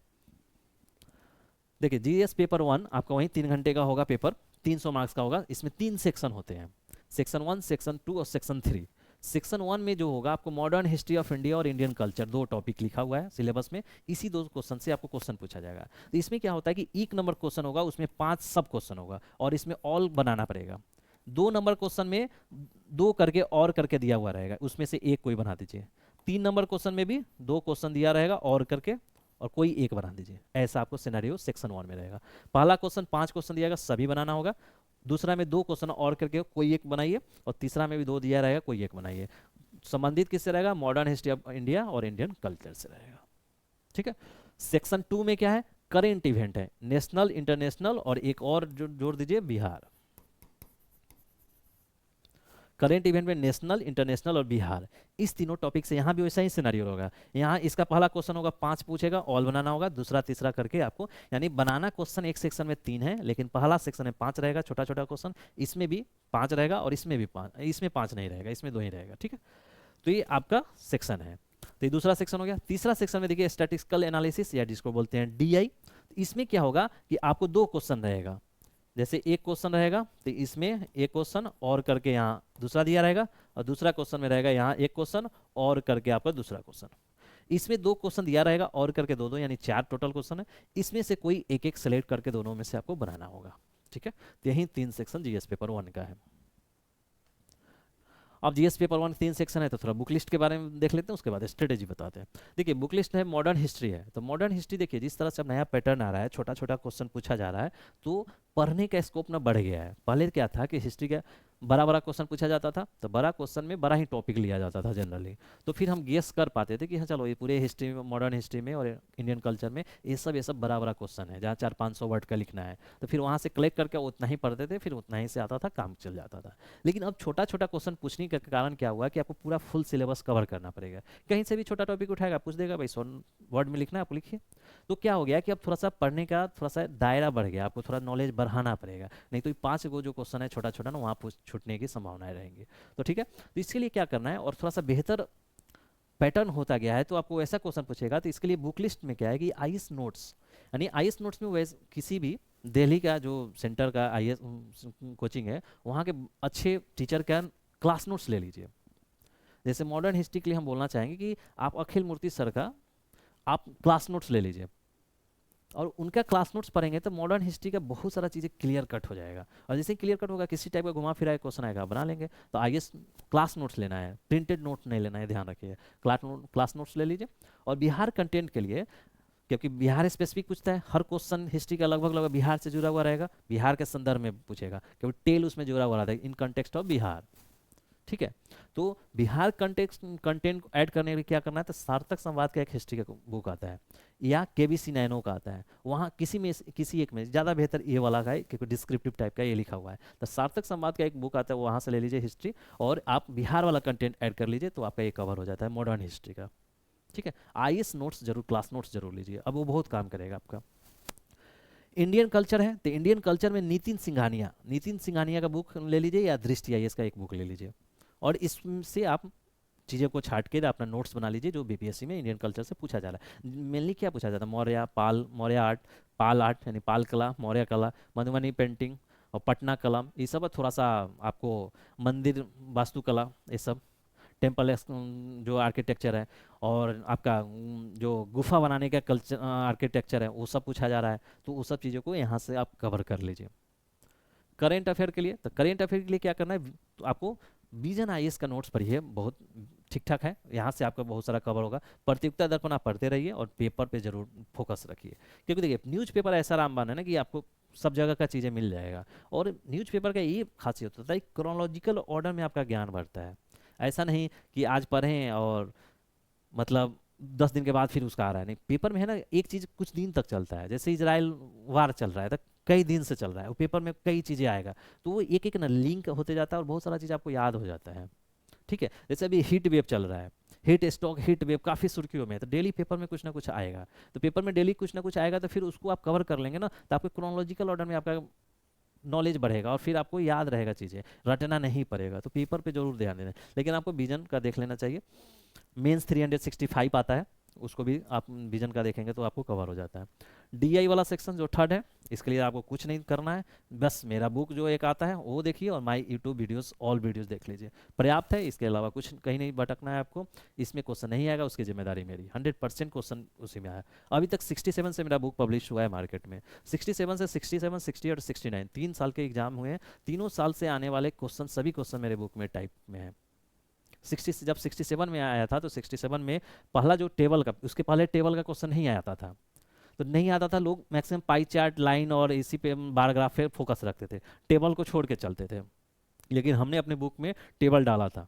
देखिए जीएस पेपर 1 आपका वहीं 3 घंटे का होगा पेपर, 300 मार्क्स का होगा। इसमें 3 सेक्शन होते हैं, सेक्शन 1, सेक्शन 2 और सेक्शन 3। सेक्शन 1 में जो होगा आपको मॉडर्न हिस्ट्री ऑफ इंडिया और इंडियन कल्चर, 2 टॉपिक लिखा हुआ है सिलेबस में, इसी 2 क्वेश्चन से आपको क्वेश्चन पूछा जाएगा। तो इसमें क्या होता है कि 1 नंबर क्वेश्चन होगा, उसमें 5 सब क्वेश्चन होगा और इसमें ऑल बनाना पड़ेगा। 2 नंबर क्वेश्चन में 2 करके और करके दिया हुआ रहेगा, उसमें से एक कोई बना दीजिए। 3 नंबर क्वेश्चन में भी 2 क्वेश्चन दिया रहेगा और करके, और कोई एक बना दीजिए। ऐसा आपको सिनेरियो सेक्शन 1 में रहेगा। पहला क्वेश्चन 5 क्वेश्चन दिया, सभी बनाना होगा। दूसरा में 2 क्वेश्चन और करके कोई एक बनाइए, और तीसरा में भी 2 दिया रहेगा, कोई एक बनाइए। संबंधित किससे रहेगा, मॉडर्न हिस्ट्री ऑफ इंडिया और इंडियन कल्चर से रहेगा। ठीक है, सेक्शन 2 में क्या है, करेंट इवेंट है, नेशनल, इंटरनेशनल और एक और जोड़ दीजिए बिहार। करेंट इवेंट में नेशनल, इंटरनेशनल और बिहार, इस तीनों टॉपिक से यहाँ भी वैसा ही सिनारियो होगा। यहाँ इसका पहला क्वेश्चन होगा 5 पूछेगा, ऑल बनाना होगा, दूसरा तीसरा करके आपको, यानी बनाना क्वेश्चन एक सेक्शन में 3 है, लेकिन पहला सेक्शन में 5 रहेगा, छोटा छोटा क्वेश्चन, इसमें भी 5 रहेगा और इसमें भी 5, इसमें 5 नहीं रहेगा, इसमें 2 ही रहेगा, ठीक है। तो ये आपका सेक्शन है। तो ये दूसरा सेक्शन हो गया। तीसरा सेक्शन में देखिए स्टैटिस्टिकल एनालिसिस या जिसको बोलते हैं डीआई। इसमें क्या होगा कि आपको 2 क्वेश्चन रहेगा, जैसे एक क्वेश्चन रहेगा तो इसमें एक क्वेश्चन और करके यहाँ दूसरा दिया रहेगा, और दूसरा क्वेश्चन में रहेगा यहाँ एक क्वेश्चन और करके आपका दूसरा क्वेश्चन। इसमें 2 क्वेश्चन दिया रहेगा और करके 2 2, यानी 4 टोटल क्वेश्चन है। इसमें से कोई एक एक सेलेक्ट करके दोनों में से आपको बनाना होगा, ठीक है। तो यही 3 सेक्शन जीएस पेपर 1 का है। अब जीएस पेपर 1 3 सेक्शन है, तो थोड़ा बुक लिस्ट के बारे में देख लेते हैं, उसके बाद स्ट्रेटेजी बताते हैं। देखिए बुक लिस्ट है, मॉडर्न हिस्ट्री है। तो मॉडर्न हिस्ट्री देखिए जिस तरह से अब नया पैटर्न आ रहा है, छोटा छोटा क्वेश्चन पूछा जा रहा है, तो पढ़ने का स्कोप ना बढ़ गया है। पहले क्या था कि हिस्ट्री का बड़ा बड़ा क्वेश्चन पूछा जाता था, तो बड़ा क्वेश्चन में बड़ा ही टॉपिक लिया जाता था जनरली, तो फिर हम गेस कर पाते थे कि हाँ चलो ये पूरे हिस्ट्री में, मॉडर्न हिस्ट्री में और इंडियन कल्चर में ये सब बड़ा बड़ा क्वेश्चन है, जहाँ 400-500 वर्ड का लिखना है, तो फिर वहाँ से कलेक्ट करके उतना ही पढ़ते थे, फिर उतना ही से आता था, काम चल जाता था। लेकिन अब छोटा छोटा क्वेश्चन पूछने के कारण क्या हुआ कि आपको पूरा फुल सिलेबस कवर करना पड़ेगा। कहीं से भी छोटा टॉपिक उठाएगा, पूछ देगा भाई 100 वर्ड में लिखना है, आप लिखिए। तो क्या हो गया कि अब थोड़ा सा पढ़ने का थोड़ा सा दायरा बढ़ गया, आपको थोड़ा नॉलेज बढ़ाना पड़ेगा, नहीं तो 5 गो जो क्वेश्चन है छोटा छोटा ना, वहाँ छूटने की संभावनाएं रहेंगी। तो ठीक है, तो इसके लिए क्या करना है, और थोड़ा सा बेहतर पैटर्न होता गया है, तो आपको ऐसा क्वेश्चन पूछेगा। तो इसके लिए बुक लिस्ट में क्या है कि आईएएस नोट्स, यानी आईएएस नोट्स में वैसे किसी भी दिल्ली का जो सेंटर का आईएएस कोचिंग है, वहाँ के अच्छे टीचर का क्लास नोट्स ले लीजिए। जैसे मॉडर्न हिस्ट्री के लिए हम बोलना चाहेंगे कि आप अखिल मूर्ति सर का आप क्लास नोट्स ले लीजिए, और उनका क्लास नोट्स पढ़ेंगे तो मॉडर्न हिस्ट्री का बहुत सारा चीज़ें क्लियर कट हो जाएगा। और जैसे क्लियर कट होगा, किसी टाइप का घुमा फिरा क्वेश्चन आएगा, बना लेंगे। तो आइए क्लास नोट्स लेना है, प्रिंटेड नोट नहीं लेना है, ध्यान रखिए। क्लास नोट्स ले लीजिए। और बिहार कंटेंट के लिए, क्योंकि बिहार स्पेसिफिक पूछता है, हर क्वेश्चन हिस्ट्री का लगभग लगभग बिहार से जुड़ा हुआ रहेगा, बिहार के संदर्भ में पूछेगा, क्योंकि टेल उसमें जुड़ा हुआ रहता है, इन कंटेक्स्ट ऑफ बिहार, ठीक है। तो बिहार कंटेंट ऐड करने के लिए क्या करना है, तो सार्थक संवाद का एक हिस्ट्री का बुक आता है, या केबीसी नैनो का आता है, वहाँ किसी एक में ज़्यादा बेहतर ये वाला का है, क्योंकि डिस्क्रिप्टिव टाइप का ये लिखा हुआ है। तो सार्थक संवाद का एक बुक आता है, वहाँ से ले लीजिए हिस्ट्री, और आप बिहार वाला कंटेंट ऐड कर लीजिए, तो आपका ये कवर हो जाता है मॉडर्न हिस्ट्री का, ठीक है। आईएएस नोट्स जरूर, क्लास नोट्स जरूर लीजिए, अब वो बहुत काम करेगा आपका। इंडियन कल्चर है, तो इंडियन कल्चर में नितिन सिंघानिया का बुक ले लीजिए, या दृष्टि आईएएस का एक बुक ले लीजिए, और इससे आप चीज़ों को छाट के अपना नोट्स बना लीजिए, जो बीपीएससी में इंडियन कल्चर से पूछा जा रहा है। मेनली क्या पूछा जाता है, मौर्य आर्ट, पाल आर्ट यानी पाल कला, मौर्य कला, मधुबनी पेंटिंग और पटना कला, ये सब थोड़ा सा आपको मंदिर वास्तुकला, ये सब टेम्पल जो आर्किटेक्चर है, और आपका जो गुफा बनाने का कल्चर आर्किटेक्चर है, वो सब पूछा जा रहा है। तो वो सब चीज़ों को यहाँ से आप कवर कर लीजिए। करेंट अफेयर के लिए, तो करेंट अफेयर के लिए क्या करना है, तो आपको विजन आईएएस का नोट्स पढ़िए, बहुत ठीक ठाक है, यहाँ से आपका बहुत सारा कवर होगा। प्रतियोगिता दर्पण आप पढ़ते रहिए, और पेपर पे जरूर फोकस रखिए, क्योंकि देखिए न्यूज़पेपर ऐसा रामबान है ना कि आपको सब जगह का चीज़ें मिल जाएगा। और न्यूज़पेपर का ये खासियत होता है, क्रोनोलॉजिकल ऑर्डर में आपका ज्ञान बढ़ता है। ऐसा नहीं कि आज पढ़ें और मतलब 10 दिन के बाद फिर उसका आ रहा है, नहीं, पेपर में है ना एक चीज़ कुछ दिन तक चलता है। जैसे इजराइल वार चल रहा है, तो कई दिन से चल रहा है, वो पेपर में कई चीज़ें आएगा, तो वो एक एक ना लिंक होते जाता है, और बहुत सारा चीज़ आपको याद हो जाता है, ठीक है। जैसे अभी हीट वेव चल रहा है, हीट वेव काफ़ी सुर्खियों में है, तो डेली पेपर में कुछ ना कुछ आएगा, तो पेपर में डेली कुछ ना कुछ आएगा, तो फिर उसको आप कवर कर लेंगे ना, तो आपके क्रोनोलॉजिकल ऑर्डर में आपका नॉलेज बढ़ेगा, और फिर आपको याद रहेगा, चीज़ें रटना नहीं पड़ेगा। तो पेपर पे जरूर ध्यान देना, लेकिन आपको विजन का देख लेना चाहिए। मेंस 365 आता है, उसको भी आप विजन का देखेंगे तो आपको कवर हो जाता है। डीआई वाला सेक्शन जो थर्ड है, इसके लिए आपको कुछ नहीं करना है, बस मेरा बुक जो एक आता है वो देखिए, और my YouTube videos, all videos देख लीजिए, पर्याप्त है। इसके अलावा कुछ कहीं नहीं भटकना है आपको। इसमें क्वेश्चन नहीं आएगा, उसकी जिम्मेदारी मेरी, 100% क्वेश्चन उसी में आया। अभी तक 67 से मेरा बुक पब्लिश हुआ है मार्केट में, 67 से 67, 60 और 69 3 साल के एग्जाम हुए हैं। तीनों साल से आने वाले क्वेश्चन, सभी क्वेश्चन मेरे बुक में टाइप में है। 60 जब 67 में आया था, तो 67 में पहला जो टेबल का, उसके पहले टेबल का क्वेश्चन नहीं आया था, तो नहीं आता था, लोग मैक्सिमम पाई चार्ट, लाइन और इसी पे बार ग्राफ पे फोकस रखते थे, टेबल को छोड़ के चलते थे। लेकिन हमने अपने बुक में टेबल डाला था,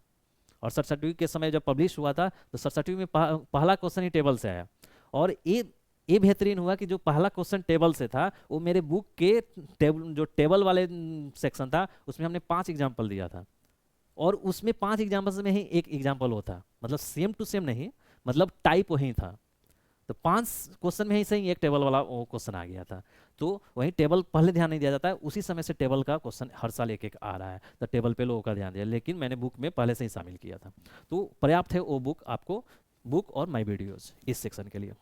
और सरस्वती के समय जब पब्लिश हुआ था, तो सरस्वती में पहला क्वेश्चन ही टेबल से आया। और ये ये बेहतरीन हुआ कि जो पहला क्वेश्चन टेबल से था वो मेरे बुक के टेबल, जो टेबल वाले सेक्शन था उसमें हमने 5 एग्जाम्पल दिया था, और उसमें 5 एग्जाम्पल में ही एक एग्जाम्पल वो था, मतलब सेम टू सेम नहीं, मतलब टाइप वही था। तो 5 क्वेश्चन में ही सही एक टेबल वाला वो क्वेश्चन आ गया था। तो वही टेबल पहले ध्यान नहीं दिया जाता है, उसी समय से टेबल का क्वेश्चन हर साल एक एक आ रहा है, तो टेबल पे लोगों का ध्यान दिया, लेकिन मैंने बुक में पहले से ही शामिल किया था। तो पर्याप्त है वो बुक आपको, बुक और माई वीडियोज इस सेक्शन के लिए।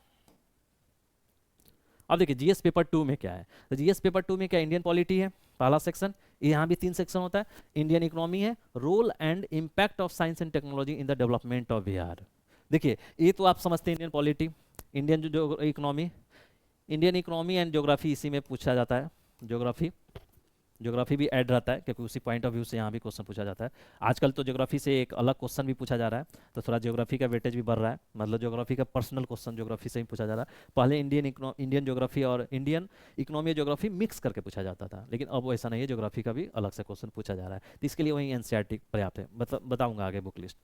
अब देखिए जीएस पेपर 2 में क्या है, तो जीएस पेपर 2 में क्या, इंडियन पॉलिटी है पहला सेक्शन, यहाँ भी 3 सेक्शन होता है। इंडियन इकोनॉमी है, role and impact of science and technology in the development of Bihar. देखिए ये तो आप समझते हैं इंडियन पॉलिटी, इंडियन जो इकोनॉमी, इंडियन इकोनॉमी एंड ज्योग्राफी इसी में पूछा जाता है। ज्योग्राफी, ज्योग्राफी भी ऐड रहता है क्योंकि उसी पॉइंट ऑफ व्यू से यहाँ भी क्वेश्चन पूछा जाता है। आजकल तो ज्योग्राफी से एक अलग क्वेश्चन भी पूछा जा रहा है, तो थोड़ा ज्योग्राफी का वेटेज भी बढ़ रहा है, मतलब ज्योग्राफी का पर्सनल क्वेश्चन ज्योग्राफी से ही पूछा जा रहा है। पहले इंडियन ज्योग्राफी और इंडियन इकोनॉमी और ज्योग्राफी मिक्स करके पूछा जाता था, लेकिन अब ऐसा नहीं है, ज्योग्राफी का भी अलग से क्वेश्चन पूछा जा रहा है, तो इसके लिए वही एनसीईआरटी पर्याप्त है। बताऊंगा आगे बुक लिस्ट।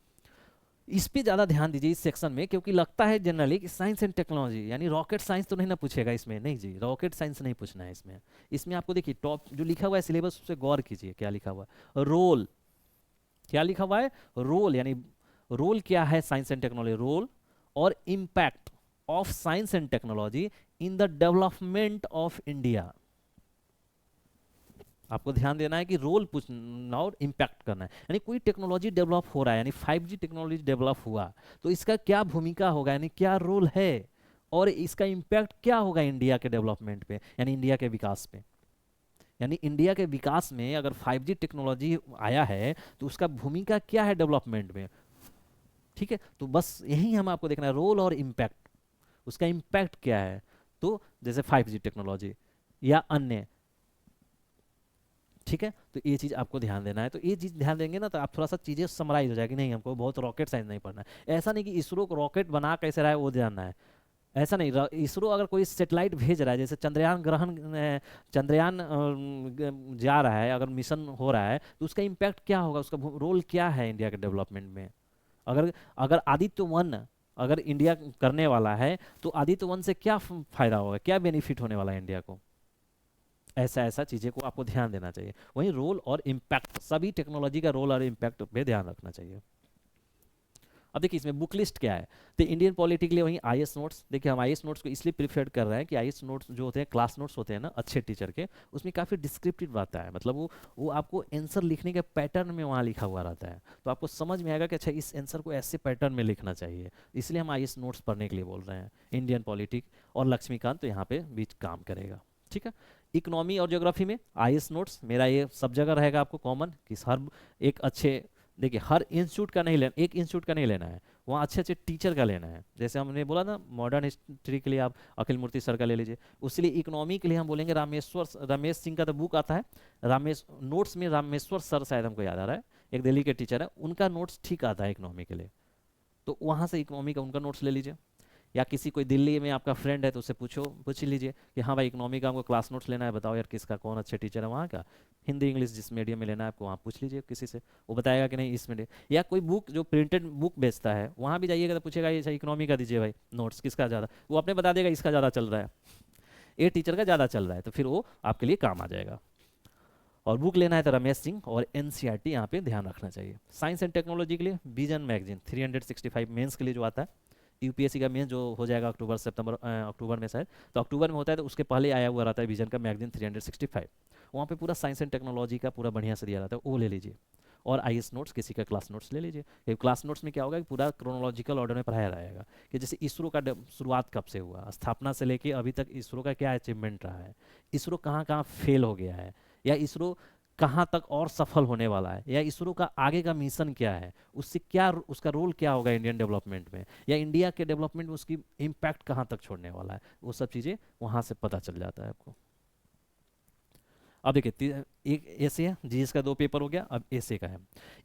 इस पे ज़्यादा ध्यान दीजिए इस सेक्शन में, क्योंकि लगता है जनरली कि साइंस एंड टेक्नोलॉजी यानी रॉकेट साइंस तो नहीं ना पूछेगा इसमें, नहीं जी, रॉकेट साइंस नहीं पूछना है इसमें। इसमें आपको देखिए टॉप जो लिखा हुआ है सिलेबस, उस पर गौर कीजिए क्या लिखा हुआ है। रोल, क्या लिखा हुआ है, रोल, यानी रोल क्या है साइंस एंड टेक्नोलॉजी, रोल और impact of science and technology in the development of India. आपको ध्यान देना है कि रोल पूछना और इम्पैक्ट करना है, यानी कोई टेक्नोलॉजी डेवलप हो रहा है, यानी 5G टेक्नोलॉजी डेवलप हुआ तो इसका क्या भूमिका होगा, यानी क्या रोल है, और इसका इम्पैक्ट क्या होगा इंडिया के डेवलपमेंट पे, यानी इंडिया के विकास पे। यानी इंडिया के विकास में अगर 5G टेक्नोलॉजी आया है तो उसका भूमिका क्या है डेवलपमेंट में। ठीक है, तो बस यही हम आपको देखना है, रोल और इम्पैक्ट, उसका इम्पैक्ट क्या है। तो जैसे 5G टेक्नोलॉजी या अन्य, ठीक है, तो ये चीज़ आपको ध्यान देना है। तो ये चीज़ ध्यान देंगे ना तो आप थोड़ा सा चीज़ें समराइज हो जाएगी, नहीं हमको बहुत रॉकेट साइंस नहीं पढ़ना है। ऐसा नहीं कि इसरो को रॉकेट बना कैसे रहा है वो जानना है, ऐसा नहीं। इसरो अगर कोई सेटेलाइट भेज रहा है, जैसे चंद्रयान ग्रहण चंद्रयान जा रहा है, अगर मिशन हो रहा है तो उसका इम्पैक्ट क्या होगा, उसका रोल क्या है इंडिया के डेवलपमेंट में। अगर अगर आदित्य 1 अगर इंडिया करने वाला है तो आदित्य 1 से क्या फायदा होगा, क्या बेनिफिट होने वाला है इंडिया को। ऐसा ऐसा चीज़ें को आपको ध्यान देना चाहिए। वहीं रोल और इम्पैक्ट, सभी टेक्नोलॉजी का रोल और इम्पैक्ट पे ध्यान रखना चाहिए। अब देखिए इसमें बुक लिस्ट क्या है, तो इंडियन पॉलिटी के लिए वहीं आईएएस नोट्स। देखिए हम आईएएस नोट्स को इसलिए प्रीफर कर रहे हैं कि आईएएस नोट्स जो होते हैं क्लास नोट्स होते हैं ना अच्छे टीचर के, उसमें काफ़ी डिस्क्रिप्टिव आता है, मतलब वो आपको आंसर लिखने के पैटर्न में वहाँ लिखा हुआ रहता है, तो आपको समझ में आएगा कि अच्छा इस आंसर को ऐसे पैटर्न में लिखना चाहिए। इसलिए हम आईएएस नोट्स पढ़ने के लिए बोल रहे हैं। इंडियन पॉलिटिक और लक्ष्मीकांत तो यहाँ पे बीच काम करेगा। ठीक है, इकोनॉमी और ज्योग्राफी में आईएएस नोट्स मेरा ये सब जगह रहेगा आपको कॉमन, कि हर एक अच्छे, देखिए हर इंस्टीट्यूट का नहीं लेना, एक इंस्टीट्यूट का नहीं लेना है, वहाँ अच्छे अच्छे टीचर का लेना है। जैसे हमने बोला ना मॉडर्न हिस्ट्री के लिए आप अखिल मूर्ति सर का ले लीजिए, उसके लिए इकोनॉमी के लिए हम बोलेंगे रमेश सिंह का तो बुक आता है, रामेश नोट्स में रामेश्वर सर शायद हमको याद आ रहा है, एक दिल्ली के टीचर है, उनका नोट्स ठीक आता है इकोनॉमी के लिए, तो वहाँ से इकोनॉमी का उनका नोट्स ले लीजिए। या किसी कोई दिल्ली में आपका फ्रेंड है तो उससे पूछ लीजिए कि हाँ भाई इकोनॉमी का हमको क्लास नोट्स लेना है, बताओ यार किसका कौन अच्छे टीचर है वहाँ का, हिंदी इंग्लिश जिस मीडियम में लेना है आपको, वहाँ पूछ लीजिए किसी से, वो बताएगा कि नहीं इस मीडियम। या कोई बुक जो प्रिंटेड बुक बेचता है वहाँ भी जाइएगा तो पूछेगा ये इकोनॉमी का दीजिए भाई नोट्स, किसका ज़्यादा, वो अपने बता देगा इसका ज़्यादा चल रहा है, ये टीचर का ज़्यादा चल रहा है, तो फिर वो आपके लिए काम आ जाएगा। और बुक लेना है तो रमेश सिंह और एनसीईआरटी यहाँ पे ध्यान रखना चाहिए। साइंस एंड टेक्नोलॉजी के लिए विजन मैगजीन 365 मेंस के लिए जो आता है, यूपीएससी का मेंस जो हो जाएगा अक्टूबर में शायद, तो अक्टूबर में होता है तो उसके पहले आया हुआ रहता है विजन का मैगजीन 365, वहाँ पे पूरा साइंस एंड टेक्नोलॉजी का पूरा बढ़िया से दिया रहता है, वो ले लीजिए। और आईएएस नोट्स किसी का क्लास नोट्स ले लीजिए, ये क्लास नोट्स में क्या होगा कि पूरा क्रोनोलॉजिकल ऑर्डर में पढ़ाया रहेगा कि जैसे इसरो का शुरुआत कब से हुआ, स्थापना से लेके अभी तक इसरो का क्या अचीवमेंट रहा है, इसरो कहाँ कहाँ फेल हो गया है, या इसरो कहाँ तक और सफल होने वाला है, या इसरो का आगे का मिशन क्या है, उससे क्या उसका रोल क्या होगा इंडियन डेवलपमेंट में, या इंडिया के डेवलपमेंट में उसकी इम्पैक्ट कहाँ तक छोड़ने वाला है, वो सब चीज़ें वहाँ से पता चल जाता है आपको। अब देखिए एक ऐसे है, जीएस का 2 पेपर हो गया, अब ऐसे का है।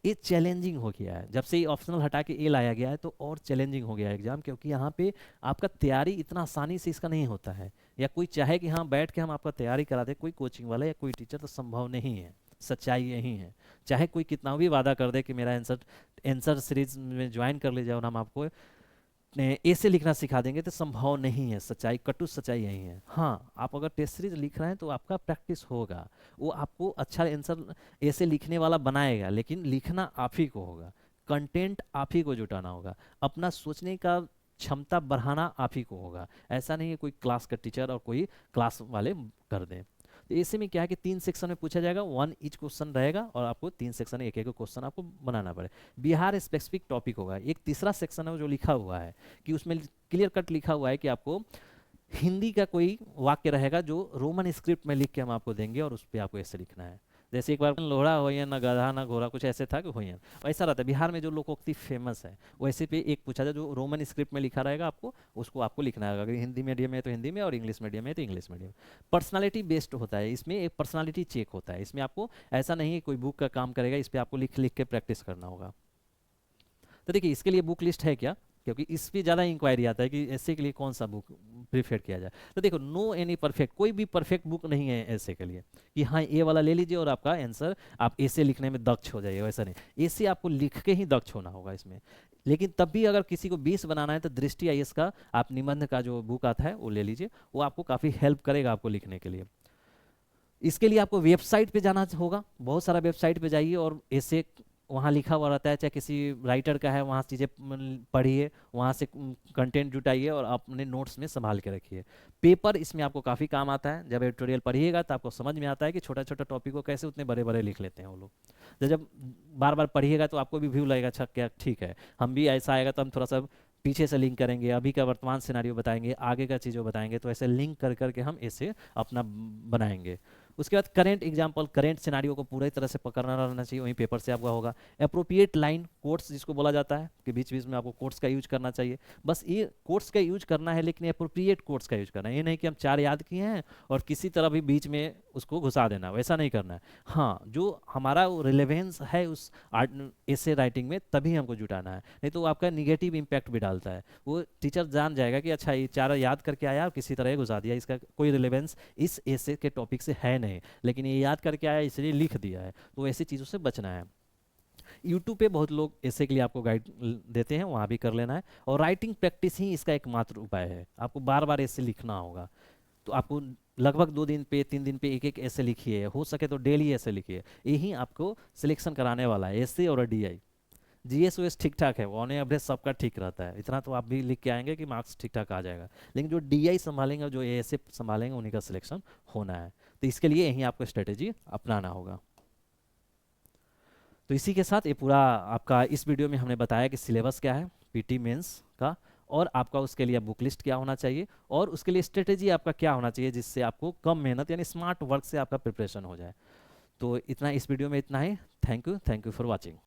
ये चैलेंजिंग हो गया है, जब से ये ऑप्शनल हटा के ए लाया गया है तो और चैलेंजिंग हो गया है एग्जाम, क्योंकि यहाँ पे आपका तैयारी इतना आसानी से इसका नहीं होता है, या कोई चाहे कि हाँ बैठ के हम आपका तैयारी करा दे, कोई कोचिंग वाला या कोई टीचर, तो संभव नहीं है। सच्चाई यही है, चाहे कोई कितना भी वादा कर दे कि मेरा आंसर सीरीज में ज्वाइन कर लीजिए और हम आपको ऐसे लिखना सिखा देंगे तो संभव नहीं है, सच्चाई, कटु सच्चाई यही है। हाँ, आप अगर टेस्ट सीरीज लिख रहे हैं तो आपका प्रैक्टिस होगा, वो आपको अच्छा आंसर ऐसे लिखने वाला बनाएगा, लेकिन लिखना आप ही को होगा, कंटेंट आप ही को जुटाना होगा, अपना सोचने का क्षमता बढ़ाना आप ही को होगा। ऐसा नहीं है कोई क्लास का टीचर और कोई क्लास वाले कर दें। तो ऐसे में क्या है कि 3 सेक्शन में पूछा जाएगा, 1 ईच क्वेश्चन रहेगा और आपको 3 सेक्शन में एक एक क्वेश्चन आपको बनाना पड़े। बिहार स्पेसिफिक टॉपिक होगा। एक तीसरा सेक्शन है जो लिखा हुआ है कि उसमें क्लियर कट लिखा हुआ है कि आपको हिंदी का कोई वाक्य रहेगा जो रोमन स्क्रिप्ट में लिख के हम आपको देंगे और उस पर आपको ऐसे लिखना है। जैसे एक बार लोहड़ा होइए ना गधा ना घोड़ा, कुछ ऐसे था कि होइए, ऐसा रहता है। बिहार में जो लोकोक्ति फेमस है वैसे पे एक पूछा जाए जो रोमन स्क्रिप्ट में लिखा रहेगा, आपको उसको आपको लिखना है। अगर हिंदी मीडियम है तो हिंदी में, और इंग्लिश मीडियम है तो इंग्लिश मीडियम। पर्सनालिटी बेस्ड होता है, इसमें एक पर्सनालिटी चेक होता है। इसमें आपको ऐसा नहीं है कोई बुक का काम करेगा, इस पर आपको लिख लिख के प्रैक्टिस करना होगा। तो देखिए इसके लिए बुक लिस्ट है क्या, क्योंकि इस पे ज़्यादा इंक्वायरी आता है कि ऐसे के लिए कौन सा बुक प्रीफर किया जाए। तो देखो, नो एनी परफेक्ट, कोई भी परफेक्ट बुक नहीं है ऐसे के लिए कि हाँ ये वाला ले लीजिए और आपका आंसर आप ऐसे लिखने में दक्ष हो जाइए, वैसा नहीं। ऐसे आपको लिख के ही दक्ष होना होगा इसमें। लेकिन तब भी अगर किसी को 20 बनाना है तो दृष्टि आईएएस का आप निबंध का जो बुक आता है वो ले लीजिए, वो आपको काफ़ी हेल्प करेगा आपको लिखने के लिए। इसके लिए आपको वेबसाइट पे जाना होगा, बहुत सारा वेबसाइट पे जाइए और ऐसे वहाँ लिखा हुआ रहता है, चाहे किसी राइटर का है, वहाँ चीज़ें पढ़िए, वहाँ से कंटेंट जुटाइए और अपने नोट्स में संभाल के रखिए। पेपर इसमें आपको काफ़ी काम आता है। जब एडिटोरियल पढ़िएगा तो आपको समझ में आता है कि छोटा छोटा टॉपिक को कैसे उतने बड़े बड़े लिख लेते हैं वो लोग। जब बार बार पढ़िएगा तो आपको भी व्यू लगेगा, अच्छा क्या ठीक है, हम भी ऐसा आएगा तो हम थोड़ा सा पीछे से लिंक करेंगे, अभी का वर्तमान सिनारियो बताएंगे, आगे का चीज़ों बताएंगे, तो ऐसे लिंक कर करके हम ऐसे अपना बनाएंगे। उसके बाद करेंट एग्जाम्पल, करेंट सिनारियो को पूरी तरह से पकड़ना रहना चाहिए, वहीं पेपर से आपका होगा। अप्रोप्रिएट लाइन, कोट्स जिसको बोला जाता है कि बीच बीच में आपको कोट्स का यूज करना चाहिए। बस ये कोट्स का यूज करना है, लेकिन अप्रोप्रिएट कोट्स का यूज करना है। ये नहीं कि हम 4 याद किए हैं और किसी तरह भी बीच में उसको घुसा देना, वैसा नहीं करना है। हाँ, जो हमारा रिलेवेंस है उस ऐसे राइटिंग में तभी हमको जुटाना है, नहीं तो वो आपका निगेटिव इम्पैक्ट भी डालता है। वो टीचर जान जाएगा कि अच्छा ये 4 याद करके आया और किसी तरह घुसा दिया, इसका कोई रिलेवेंस इस ऐसे के टॉपिक से है नहीं, लेकिन ये याद करके आया इसलिए लिख दिया है। तो ऐसी चीज़ों से बचना है। यूट्यूब पे बहुत लोग ऐसे के लिए आपको गाइड देते हैं, वहाँ भी कर लेना है। और राइटिंग प्रैक्टिस ही इसका एकमात्र उपाय है। आपको बार बार ऐसे लिखना होगा, तो आपको लगभग 2 दिन पे 3 दिन पे एक एक ऐसे लिखिए, हो सके तो डेली ऐसे लिखिए। यही आपको सिलेक्शन कराने वाला है, ऐसे और डीआई। जीएस ओएस ठीक ठाक है, वो ऑन एवरेज सबका ठीक रहता है, इतना तो आप भी लिख के आएंगे कि मार्क्स ठीक ठाक आ जाएगा। लेकिन जो डीआई संभालेंगे, जो एएसए संभालेंगे, उन्हीं का सिलेक्शन होना है। तो इसके लिए यही आपको स्ट्रेटेजी अपनाना होगा। तो इसी के साथ ये पूरा आपका इस वीडियो में हमने बताया कि सिलेबस क्या है पीटी मेंस का, और आपका उसके लिए बुक लिस्ट क्या होना चाहिए, और उसके लिए स्ट्रेटेजी आपका क्या होना चाहिए जिससे आपको कम मेहनत यानी स्मार्ट वर्क से आपका प्रिपरेशन हो जाए। तो इतना इस वीडियो में इतना ही। Thank you for watching.